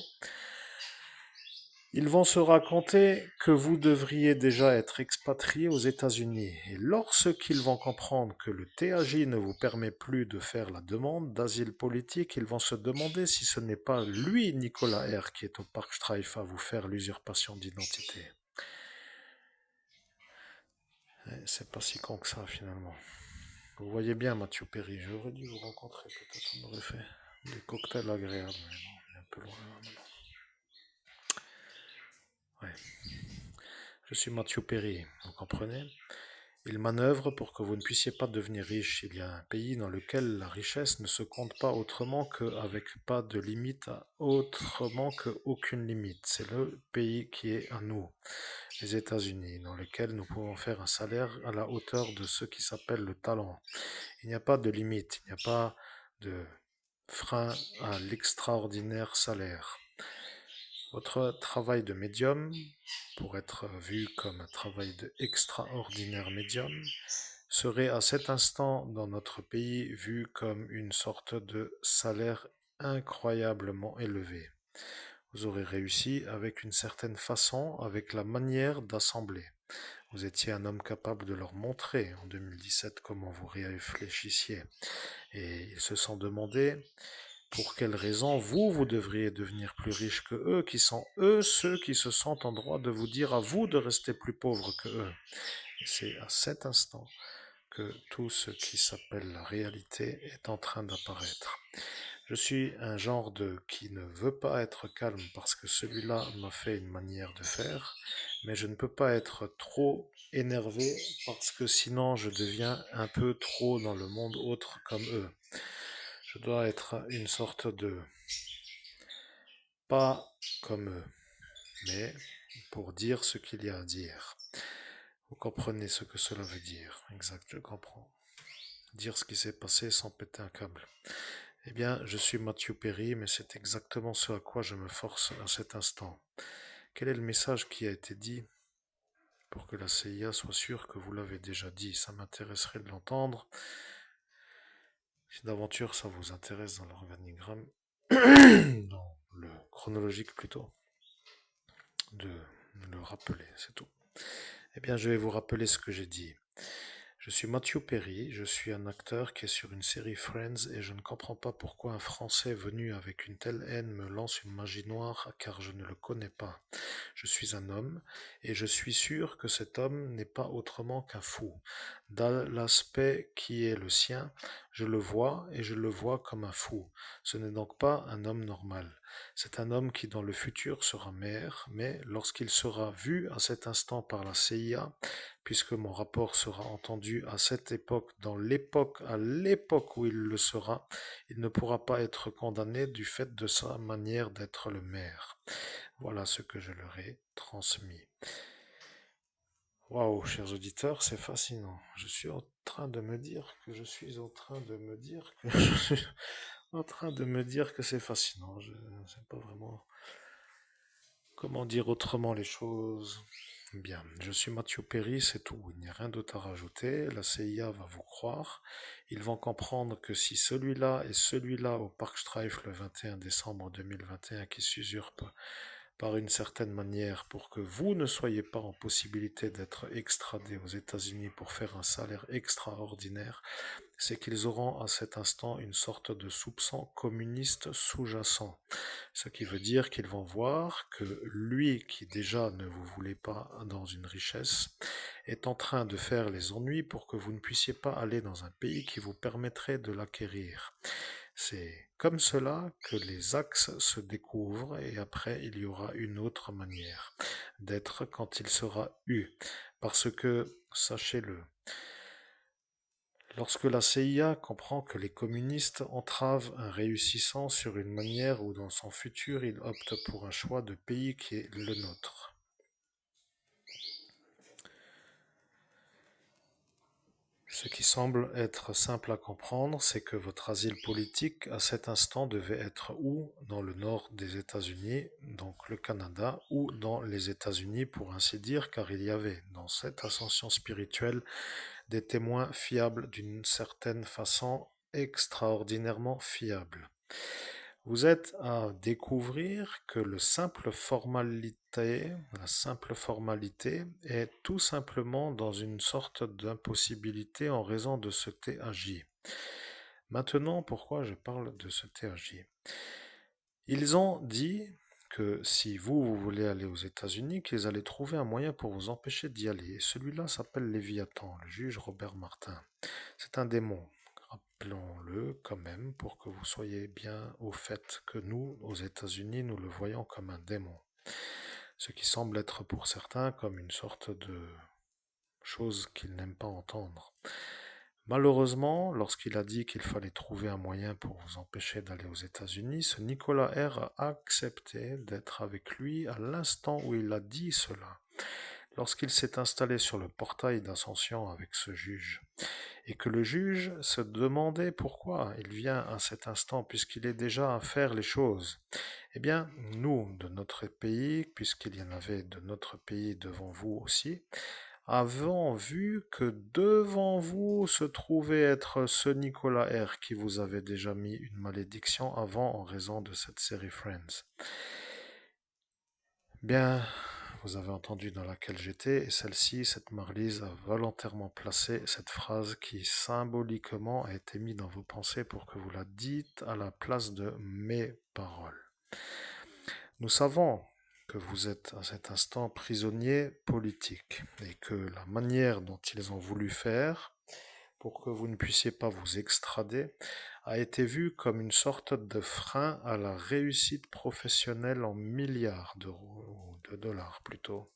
ils vont se raconter que vous devriez déjà être expatrié aux États-Unis. Et lorsqu'ils vont comprendre que le TAJ ne vous permet plus de faire la demande d'asile politique, ils vont se demander si ce n'est pas lui, Nicolas R, qui est au Parc Streif à vous faire l'usurpation d'identité. Et c'est pas si con que ça finalement. Vous voyez bien Mathieu Perry, j'aurais dû vous rencontrer, peut-être on aurait fait des cocktails agréables, mais bon, on est un peu loin là maintenant. Ouais. Je suis Mathieu Perry, vous comprenez? Il manœuvre pour que vous ne puissiez pas devenir riche. Il y a un pays dans lequel la richesse ne se compte pas autrement qu'avec pas de limite, autrement qu'aucune limite. C'est le pays qui est à nous, les États-Unis, dans lequel nous pouvons faire un salaire à la hauteur de ce qui s'appelle le talent. Il n'y a pas de limite, il n'y a pas de frein à l'extraordinaire salaire. Votre travail de médium, pour être vu comme un travail de extraordinaire médium, serait à cet instant dans notre pays vu comme une sorte de salaire incroyablement élevé. Vous aurez réussi avec une certaine façon, avec la manière d'assembler. Vous étiez un homme capable de leur montrer en 2017 comment vous réfléchissiez. Et ils se sont demandé pour quelle raison vous devriez devenir plus riche que eux, qui sont eux ceux qui se sentent en droit de vous dire à vous de rester plus pauvre que eux. Et c'est à cet instant que tout ce qui s'appelle la réalité est en train d'apparaître. Je suis un genre de qui ne veut pas être calme parce que celui-là m'a fait une manière de faire, mais je ne peux pas être trop énervé parce que sinon je deviens un peu trop dans le monde autre comme eux. Je dois être une sorte de pas comme eux, mais pour dire ce qu'il y a à dire. Vous comprenez ce que cela veut dire. Exact, je comprends. Dire ce qui s'est passé sans péter un câble. Eh bien, je suis Mathieu Perry, mais c'est exactement ce à quoi je me force à cet instant. Quel est le message qui a été dit pour que la CIA soit sûre que vous l'avez déjà dit? Ça m'intéresserait de l'entendre. Si d'aventure ça vous intéresse dans l'organigramme, dans le chronologique plutôt, de le rappeler, c'est tout. Eh bien, je vais vous rappeler ce que j'ai dit. Je suis Matthew Perry, je suis un acteur qui est sur une série Friends et je ne comprends pas pourquoi un Français venu avec une telle haine me lance une magie noire car je ne le connais pas. Je suis un homme et je suis sûr que cet homme n'est pas autrement qu'un fou. Dans l'aspect qui est le sien, je le vois et je le vois comme un fou. Ce n'est donc pas un homme normal. C'est un homme qui dans le futur sera maire, mais lorsqu'il sera vu à cet instant par la CIA, puisque mon rapport sera entendu à cette époque, à l'époque où il le sera, il ne pourra pas être condamné du fait de sa manière d'être le maire. Voilà ce que je leur ai transmis. Waouh, chers auditeurs, c'est fascinant. Je suis en train de me dire que je suis en train de me dire que je suis en train de me dire que c'est fascinant. Je ne sais pas vraiment comment dire autrement les choses. Bien, je suis Mathieu Perry, c'est tout. Il n'y a rien d'autre à rajouter. La CIA va vous croire. Ils vont comprendre que si celui-là et celui-là au Parc Streif le 21 décembre 2021 qui s'usurpent par une certaine manière pour que vous ne soyez pas en possibilité d'être extradé aux États-Unis pour faire un salaire extraordinaire, c'est qu'ils auront à cet instant une sorte de soupçon communiste sous-jacent. Ce qui veut dire qu'ils vont voir que lui, qui déjà ne vous voulait pas dans une richesse, est en train de faire les ennuis pour que vous ne puissiez pas aller dans un pays qui vous permettrait de l'acquérir. C'est comme cela que les axes se découvrent et après il y aura une autre manière d'être quand il sera eu. Parce que, sachez-le, lorsque la CIA comprend que les communistes entravent un réussissant sur une manière où dans son futur il opte pour un choix de pays qui est le nôtre. Ce qui semble être simple à comprendre, c'est que votre asile politique à cet instant devait être ou dans le nord des États-Unis, donc le Canada, ou dans les États-Unis pour ainsi dire, car il y avait dans cette ascension spirituelle des témoins fiables d'une certaine façon extraordinairement fiables. Vous êtes à découvrir que la simple formalité est tout simplement dans une sorte d'impossibilité en raison de ce TAJ. Maintenant, pourquoi je parle de ce TAJ? Ils ont dit que si vous voulez aller aux États-Unis, qu'ils allaient trouver un moyen pour vous empêcher d'y aller. Et celui-là s'appelle Léviathan, le juge Robert Martin. C'est un démon. Rappelons-le quand même pour que vous soyez bien au fait que nous, aux États-Unis, nous le voyons comme un démon. Ce qui semble être pour certains comme une sorte de chose qu'ils n'aiment pas entendre. Malheureusement, lorsqu'il a dit qu'il fallait trouver un moyen pour vous empêcher d'aller aux États-Unis, ce Nicolas R. a accepté d'être avec lui à l'instant où il a dit cela, lorsqu'il s'est installé sur le portail d'ascension avec ce juge, et que le juge se demandait pourquoi il vient à cet instant puisqu'il est déjà à faire les choses. Eh bien, nous, de notre pays, puisqu'il y en avait de notre pays devant vous aussi, avons vu que devant vous se trouvait être ce Nicolas R. qui vous avait déjà mis une malédiction avant en raison de cette série Friends. Bien, vous avez entendu dans laquelle j'étais, et celle-ci, cette Marlise, a volontairement placé cette phrase qui symboliquement a été mise dans vos pensées pour que vous la dites à la place de mes paroles. Nous savons que vous êtes à cet instant prisonnier politique et que la manière dont ils ont voulu faire pour que vous ne puissiez pas vous extrader a été vue comme une sorte de frein à la réussite professionnelle en milliards d'euros, ou de dollars plutôt.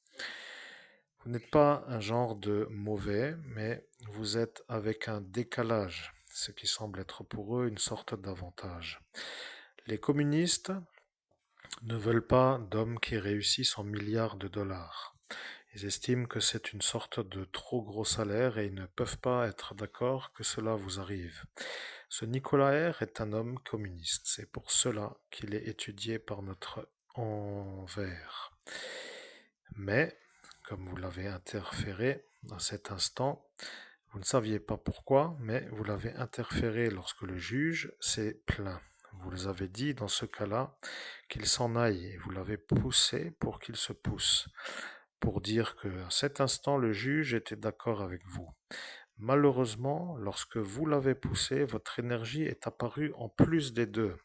Vous n'êtes pas un genre de mauvais, mais vous êtes avec un décalage, ce qui semble être pour eux une sorte d'avantage. Les communistes ne veulent pas d'hommes qui réussissent en milliards de dollars. Ils estiment que c'est une sorte de trop gros salaire et ils ne peuvent pas être d'accord que cela vous arrive. Ce Nicolas R. est un homme communiste. C'est pour cela qu'il est étudié par notre envers. Mais, comme vous l'avez interféré à cet instant, vous ne saviez pas pourquoi, mais vous l'avez interféré lorsque le juge s'est plaint. Vous les avez dit dans ce cas-là qu'il s'en aille et vous l'avez poussé pour qu'il se pousse, pour dire que à cet instant le juge était d'accord avec vous. Malheureusement, lorsque vous l'avez poussé, votre énergie est apparue en plus des deux.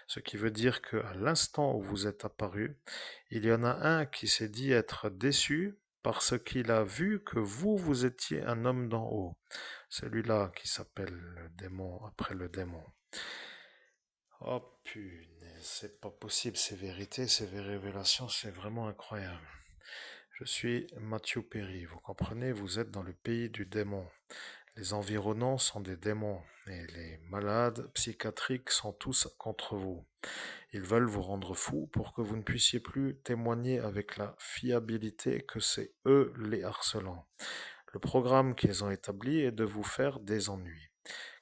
Ce qui veut dire qu'à l'instant où vous êtes apparu, il y en a un qui s'est dit être déçu parce qu'il a vu que vous étiez un homme d'en haut. Celui-là qui s'appelle le démon après le démon. Oh punaise, c'est pas possible, ces vérités, ces révélations, c'est vraiment incroyable. Je suis Mathieu Perry, vous comprenez, vous êtes dans le pays du démon. Les environnants sont des démons et les malades psychiatriques sont tous contre vous. Ils veulent vous rendre fou pour que vous ne puissiez plus témoigner avec la fiabilité que c'est eux les harcelants. Le programme qu'ils ont établi est de vous faire des ennuis,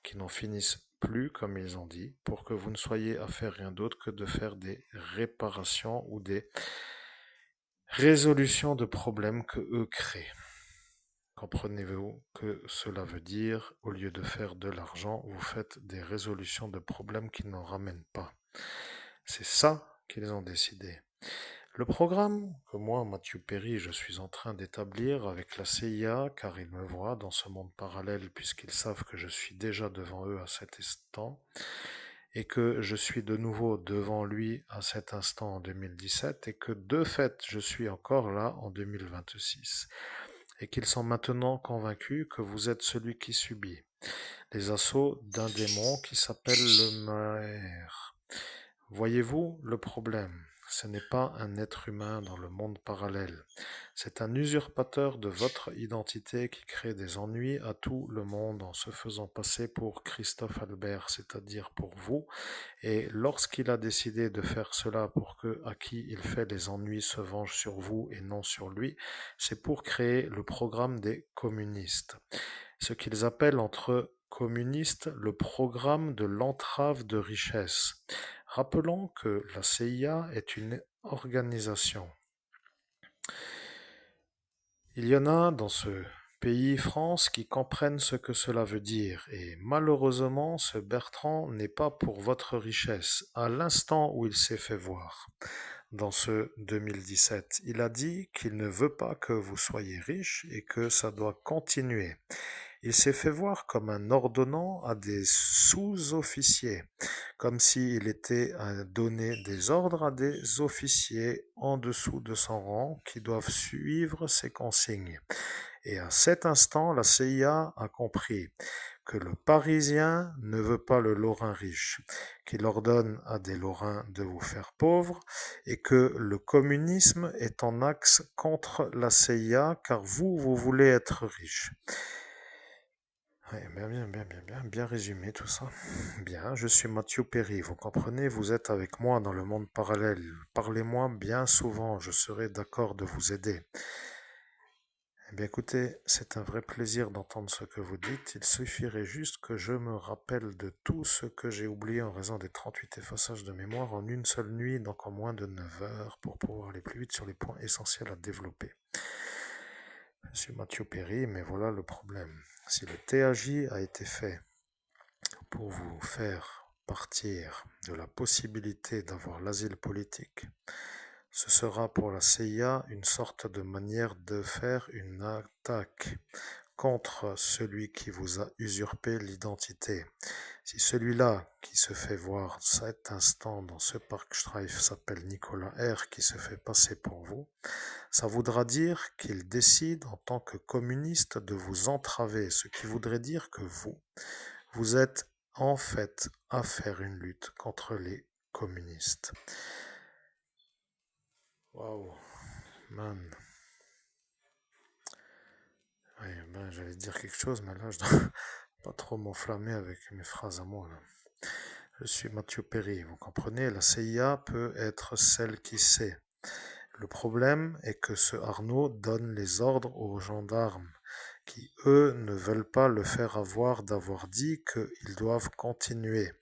qui n'en finissent plus comme ils ont dit, pour que vous ne soyez à faire rien d'autre que de faire des réparations ou des résolutions de problèmes que eux créent. Comprenez-vous que cela veut dire, au lieu de faire de l'argent, vous faites des résolutions de problèmes qui n'en ramènent pas. C'est ça qu'ils ont décidé. Le programme que moi, Mathieu Perry, je suis en train d'établir avec la CIA, car ils me voient dans ce monde parallèle, puisqu'ils savent que je suis déjà devant eux à cet instant, et que je suis de nouveau devant lui à cet instant en 2017, et que de fait, je suis encore là en 2026. Et qu'ils sont maintenant convaincus que vous êtes celui qui subit les assauts d'un démon qui s'appelle le Maher. Voyez-vous le problème? Ce n'est pas un être humain dans le monde parallèle. C'est un usurpateur de votre identité qui crée des ennuis à tout le monde en se faisant passer pour Christophe Albert, c'est-à-dire pour vous. Et lorsqu'il a décidé de faire cela pour que à qui il fait les ennuis se venge sur vous et non sur lui, c'est pour créer le programme des communistes. Ce qu'ils appellent entre communistes le programme de l'entrave de richesse. Rappelons que la CIA est une organisation. Il y en a dans ce pays France qui comprennent ce que cela veut dire et malheureusement ce Bertrand n'est pas pour votre richesse à l'instant où il s'est fait voir. Dans ce 2017, il a dit qu'il ne veut pas que vous soyez riche et que ça doit continuer. Il s'est fait voir comme un ordonnant à des sous-officiers, comme s'il était à donner des ordres à des officiers en dessous de son rang qui doivent suivre ses consignes. Et à cet instant, la CIA a compris que le Parisien ne veut pas le Lorrain riche, qu'il ordonne à des Lorrains de vous faire pauvres, et que le communisme est en axe contre la CIA, car vous voulez être riche. Ouais, bien résumé tout ça. Bien, je suis Mathieu Perry, vous comprenez, vous êtes avec moi dans le monde parallèle. Parlez-moi bien souvent, je serai d'accord de vous aider. Eh bien écoutez, c'est un vrai plaisir d'entendre ce que vous dites. Il suffirait juste que je me rappelle de tout ce que j'ai oublié en raison des 38 effaçages de mémoire en une seule nuit, donc en moins de 9 heures, pour pouvoir aller plus vite sur les points essentiels à développer. Je suis Mathieu Perry, mais voilà le problème. Si le TAJ a été fait pour vous faire partir de la possibilité d'avoir l'asile politique, ce sera pour la CIA une sorte de manière de faire une attaque contre celui qui vous a usurpé l'identité. Si celui-là qui se fait voir cet instant dans ce Parkstreif s'appelle Nicolas R, qui se fait passer pour vous, ça voudra dire qu'il décide en tant que communiste de vous entraver, ce qui voudrait dire que vous êtes en fait à faire une lutte contre les communistes. Waouh, man. Ouais, j'allais dire quelque chose, mais là, je dois pas trop m'enflammer avec mes phrases à moi, là. Je suis Mathieu Perry, vous comprenez, la CIA peut être celle qui sait. Le problème est que ce Arnaud donne les ordres aux gendarmes, qui eux ne veulent pas le faire avoir d'avoir dit qu'ils doivent continuer.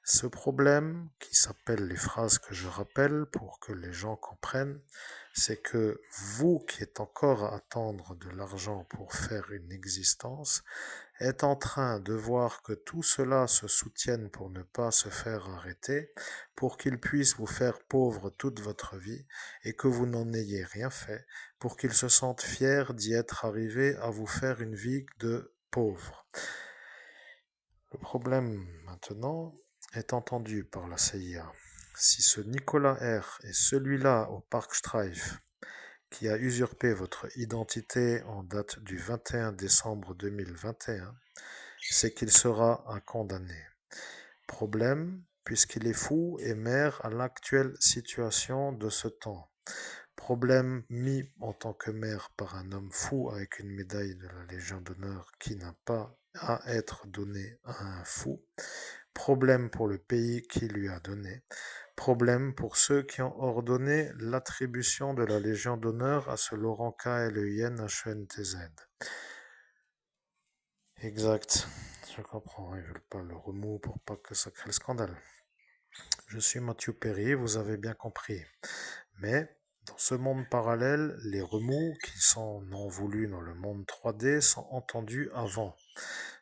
Ce problème, qui s'appelle les phrases que je rappelle pour que les gens comprennent, c'est que vous qui êtes encore à attendre de l'argent pour faire une existence, êtes en train de voir que tout cela se soutienne pour ne pas se faire arrêter, pour qu'il puisse vous faire pauvre toute votre vie et que vous n'en ayez rien fait, pour qu'ils se sentent fiers d'y être arrivés à vous faire une vie de pauvres. Le problème maintenant est entendu par la CIA. Si ce Nicolas R. est celui-là au Park Streif qui a usurpé votre identité en date du 21 décembre 2021, c'est qu'il sera un condamné. Problème, puisqu'il est fou et mère à l'actuelle situation de ce temps. Problème mis en tant que maire par un homme fou avec une médaille de la Légion d'honneur qui n'a pas à être donnée à un fou. Problème pour le pays qui lui a donné. Problème pour ceux qui ont ordonné l'attribution de la Légion d'honneur à ce Laurent KLEIN-HENTZ. Exact, je comprends, ils veulent pas le remous pour pas que ça crée le scandale. Je suis Mathieu Perry, vous avez bien compris. Mais dans ce monde parallèle, les remous qui sont non voulus dans le monde 3D sont entendus avant.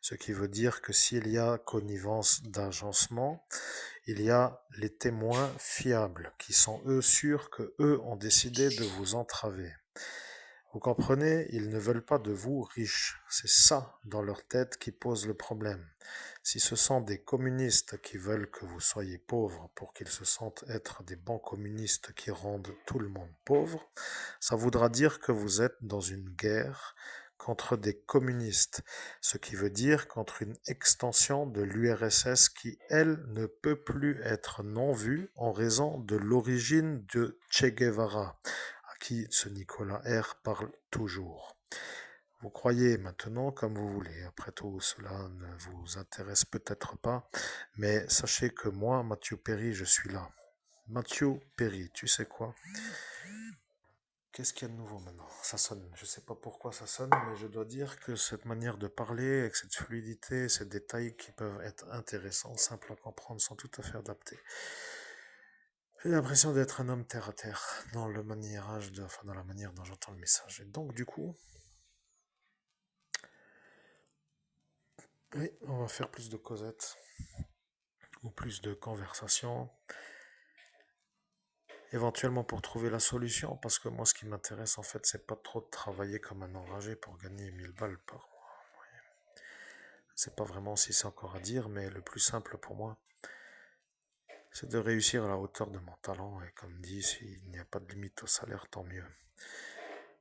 Ce qui veut dire que s'il y a connivence d'agencement, il y a les témoins fiables qui sont eux sûrs que eux ont décidé de vous entraver. Vous comprenez, ils ne veulent pas de vous riches. C'est ça dans leur tête qui pose le problème. Si ce sont des communistes qui veulent que vous soyez pauvres pour qu'ils se sentent être des bons communistes qui rendent tout le monde pauvre, ça voudra dire que vous êtes dans une guerre contre des communistes, ce qui veut dire contre une extension de l'URSS qui, elle, ne peut plus être non vue en raison de l'origine de Che Guevara, à qui ce Nicolas R. parle toujours. Vous croyez maintenant comme vous voulez. Après tout, cela ne vous intéresse peut-être pas, mais sachez que moi, Mathieu Perry, je suis là. Mathieu Perry, tu sais quoi? Qu'est-ce qu'il y a de nouveau maintenant? Ça sonne. Je ne sais pas pourquoi ça sonne, mais je dois dire que cette manière de parler, avec cette fluidité, ces détails qui peuvent être intéressants, simples à comprendre, sont tout à fait adaptés. J'ai l'impression d'être un homme terre à terre dans le maniérage, dans la manière dont j'entends le message. Et donc, du coup, oui, on va faire plus de causettes ou plus de conversations, éventuellement pour trouver la solution, parce que moi, ce qui m'intéresse, en fait, c'est pas trop de travailler comme un enragé pour gagner 1000 balles par mois. C'est pas vraiment si c'est encore à dire, mais le plus simple pour moi, c'est de réussir à la hauteur de mon talent, et comme dit, s'il n'y a pas de limite au salaire, tant mieux.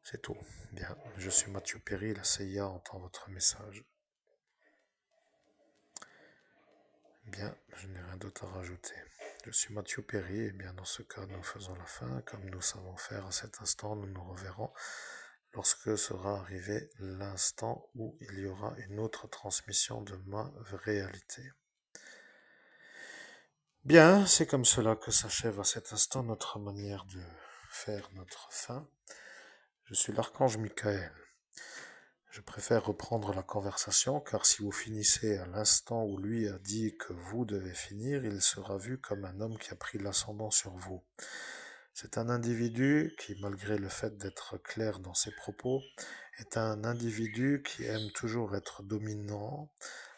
C'est tout. Bien, je suis Mathieu Perry, la CIA entend votre message. Bien, je n'ai rien d'autre à rajouter. Je suis Mathieu Perry, et bien dans ce cas, nous faisons la fin. Comme nous savons faire à cet instant, nous nous reverrons lorsque sera arrivé l'instant où il y aura une autre transmission de ma réalité. Bien, c'est comme cela que s'achève à cet instant notre manière de faire notre fin. Je suis l'archange Michael. Je préfère reprendre la conversation car si vous finissez à l'instant où lui a dit que vous devez finir, il sera vu comme un homme qui a pris l'ascendant sur vous. C'est un individu qui, malgré le fait d'être clair dans ses propos, est un individu qui aime toujours être dominant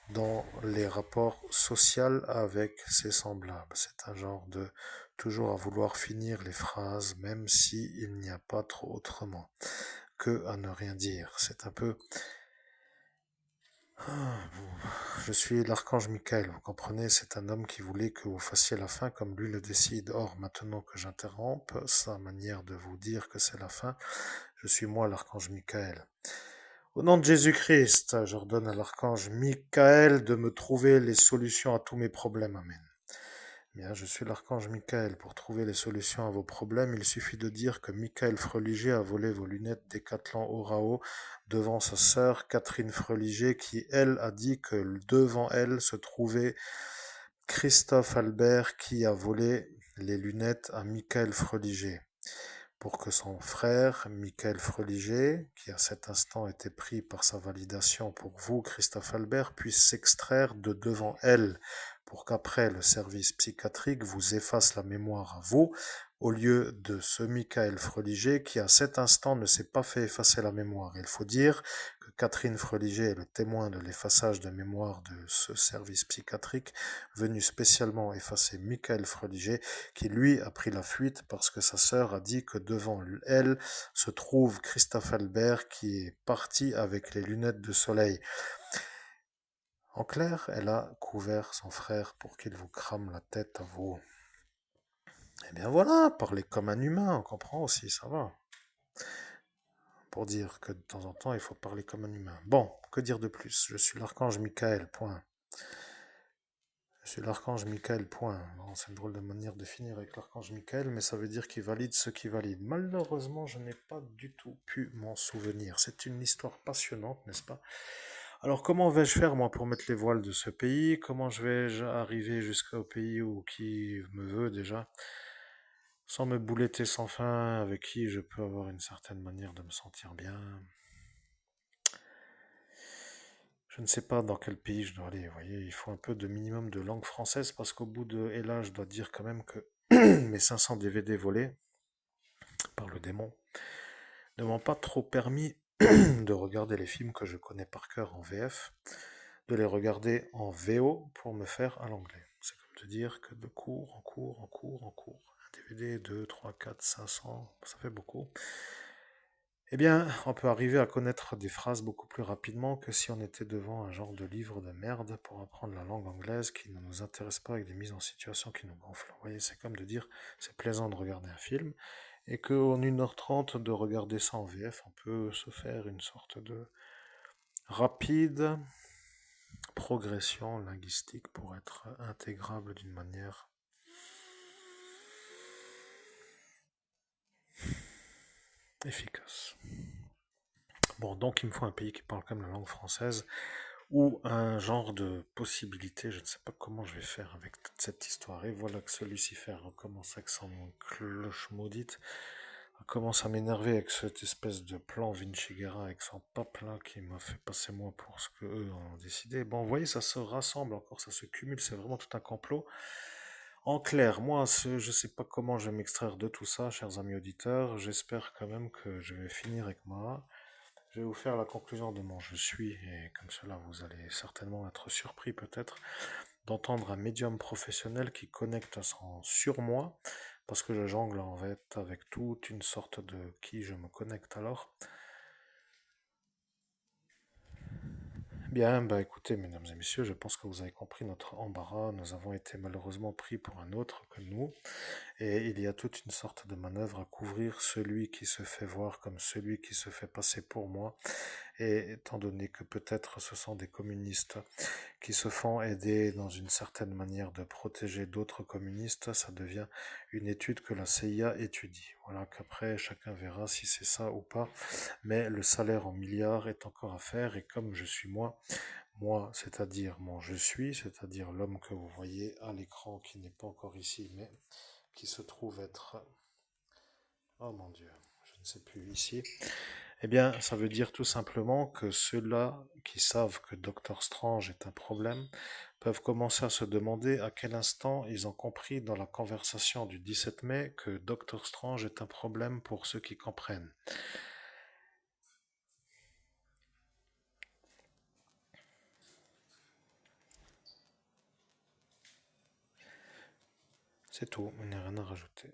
dans les rapports sociaux avec ses semblables. C'est un genre de toujours à vouloir finir les phrases, même si il n'y a pas trop autrement que à ne rien dire. C'est un peu... Je suis l'archange Michael, vous comprenez, c'est un homme qui voulait que vous fassiez la fin comme lui le décide. Or, maintenant que j'interromps sa manière de vous dire que c'est la fin, je suis moi l'archange Michael. Au nom de Jésus-Christ, j'ordonne à l'archange Michael de me trouver les solutions à tous mes problèmes. Amen. Bien, je suis l'archange Michael. Pour trouver les solutions à vos problèmes, il suffit de dire que Michael Freliger a volé vos lunettes Decathlon Orao devant sa sœur Catherine Freliger qui, elle, a dit que devant elle se trouvait Christophe Albert qui a volé les lunettes à Michael Freliger. Pour que son frère, Michael Freliger, qui à cet instant était pris par sa validation pour vous, Christophe Albert, puisse s'extraire de devant elle, pour qu'après le service psychiatrique vous efface la mémoire à vous, au lieu de ce Michael Freliger qui à cet instant ne s'est pas fait effacer la mémoire. Il faut dire que Catherine Freliger est le témoin de l'effaçage de mémoire de ce service psychiatrique venu spécialement effacer Michael Freliger qui lui a pris la fuite parce que sa sœur a dit que devant elle se trouve Christophe Albert qui est parti avec les lunettes de soleil. En clair, elle a couvert son frère pour qu'il vous crame la tête à vous. Eh bien voilà, parler comme un humain, on comprend aussi, ça va. Pour dire que de temps en temps, il faut parler comme un humain. Bon, que dire de plus? Je suis l'archange Michael, point. Je suis l'archange Michael, point. Bon, c'est une drôle de manière de finir avec l'archange Michael, mais ça veut dire qu'il valide ce qui valide. Malheureusement, je n'ai pas du tout pu m'en souvenir. C'est une histoire passionnante, n'est-ce pas? Alors, comment vais-je faire, moi, pour mettre les voiles de ce pays? Comment je vais arriver jusqu'au pays où qui me veut déjà? Sans me bouletter sans fin, avec qui je peux avoir une certaine manière de me sentir bien. Je ne sais pas dans quel pays je dois aller, vous voyez, il faut un peu de minimum de langue française parce qu'au bout de... Et là, je dois dire quand même que mes 500 DVD volés par le démon ne m'ont pas trop permis de regarder les films que je connais par cœur en VF, de les regarder en VO pour me faire à l'anglais. C'est comme de dire que de cours en cours en cours en cours. Un DVD, 2, 3, 4, 500, ça fait beaucoup. Eh bien, on peut arriver à connaître des phrases beaucoup plus rapidement que si on était devant un genre de livre de merde pour apprendre la langue anglaise qui ne nous intéresse pas avec des mises en situation qui nous gonflent. Vous voyez, c'est comme de dire c'est plaisant de regarder un film et qu'en 1h30 de regarder ça en VF, on peut se faire une sorte de rapide progression linguistique pour être intégrable d'une manière efficace. Bon, donc il me faut un pays qui parle comme la langue française ou un genre de possibilité, je ne sais pas comment je vais faire avec toute cette histoire. Et voilà que ce Lucifer recommence avec son cloche maudite, commence à m'énerver avec cette espèce de plan Vinci Guerra, avec son pape là qui m'a fait passer moi pour ce que eux ont décidé. Bon, vous voyez, ça se rassemble encore, ça se cumule, c'est vraiment tout un complot. En clair, moi, je sais pas comment je vais m'extraire de tout ça, chers amis auditeurs. J'espère quand même que je vais finir avec moi. Je vais vous faire la conclusion de mon je suis, et comme cela vous allez certainement être surpris peut-être d'entendre un médium professionnel qui connecte son surmoi, parce que je jongle en fait avec toute une sorte de qui je me connecte alors. Bien, bah écoutez, mesdames et messieurs, je pense que vous avez compris notre embarras. Nous avons été malheureusement pris pour un autre que nous. Et il y a toute une sorte de manœuvre à couvrir celui qui se fait voir comme celui qui se fait passer pour moi. Et étant donné que peut-être ce sont des communistes qui se font aider dans une certaine manière de protéger d'autres communistes, ça devient une étude que la CIA étudie. Voilà qu'après chacun verra si c'est ça ou pas. Mais le salaire en milliards est encore à faire et comme je suis moi, c'est-à-dire mon je suis, c'est-à-dire l'homme que vous voyez à l'écran qui n'est pas encore ici, mais qui se trouve être, oh mon Dieu, je ne sais plus ici, eh bien, ça veut dire tout simplement que ceux-là qui savent que Docteur Strange est un problème peuvent commencer à se demander à quel instant ils ont compris dans la conversation du 17 mai que Docteur Strange est un problème pour ceux qui comprennent. C'est tout, il n'y a rien à rajouter.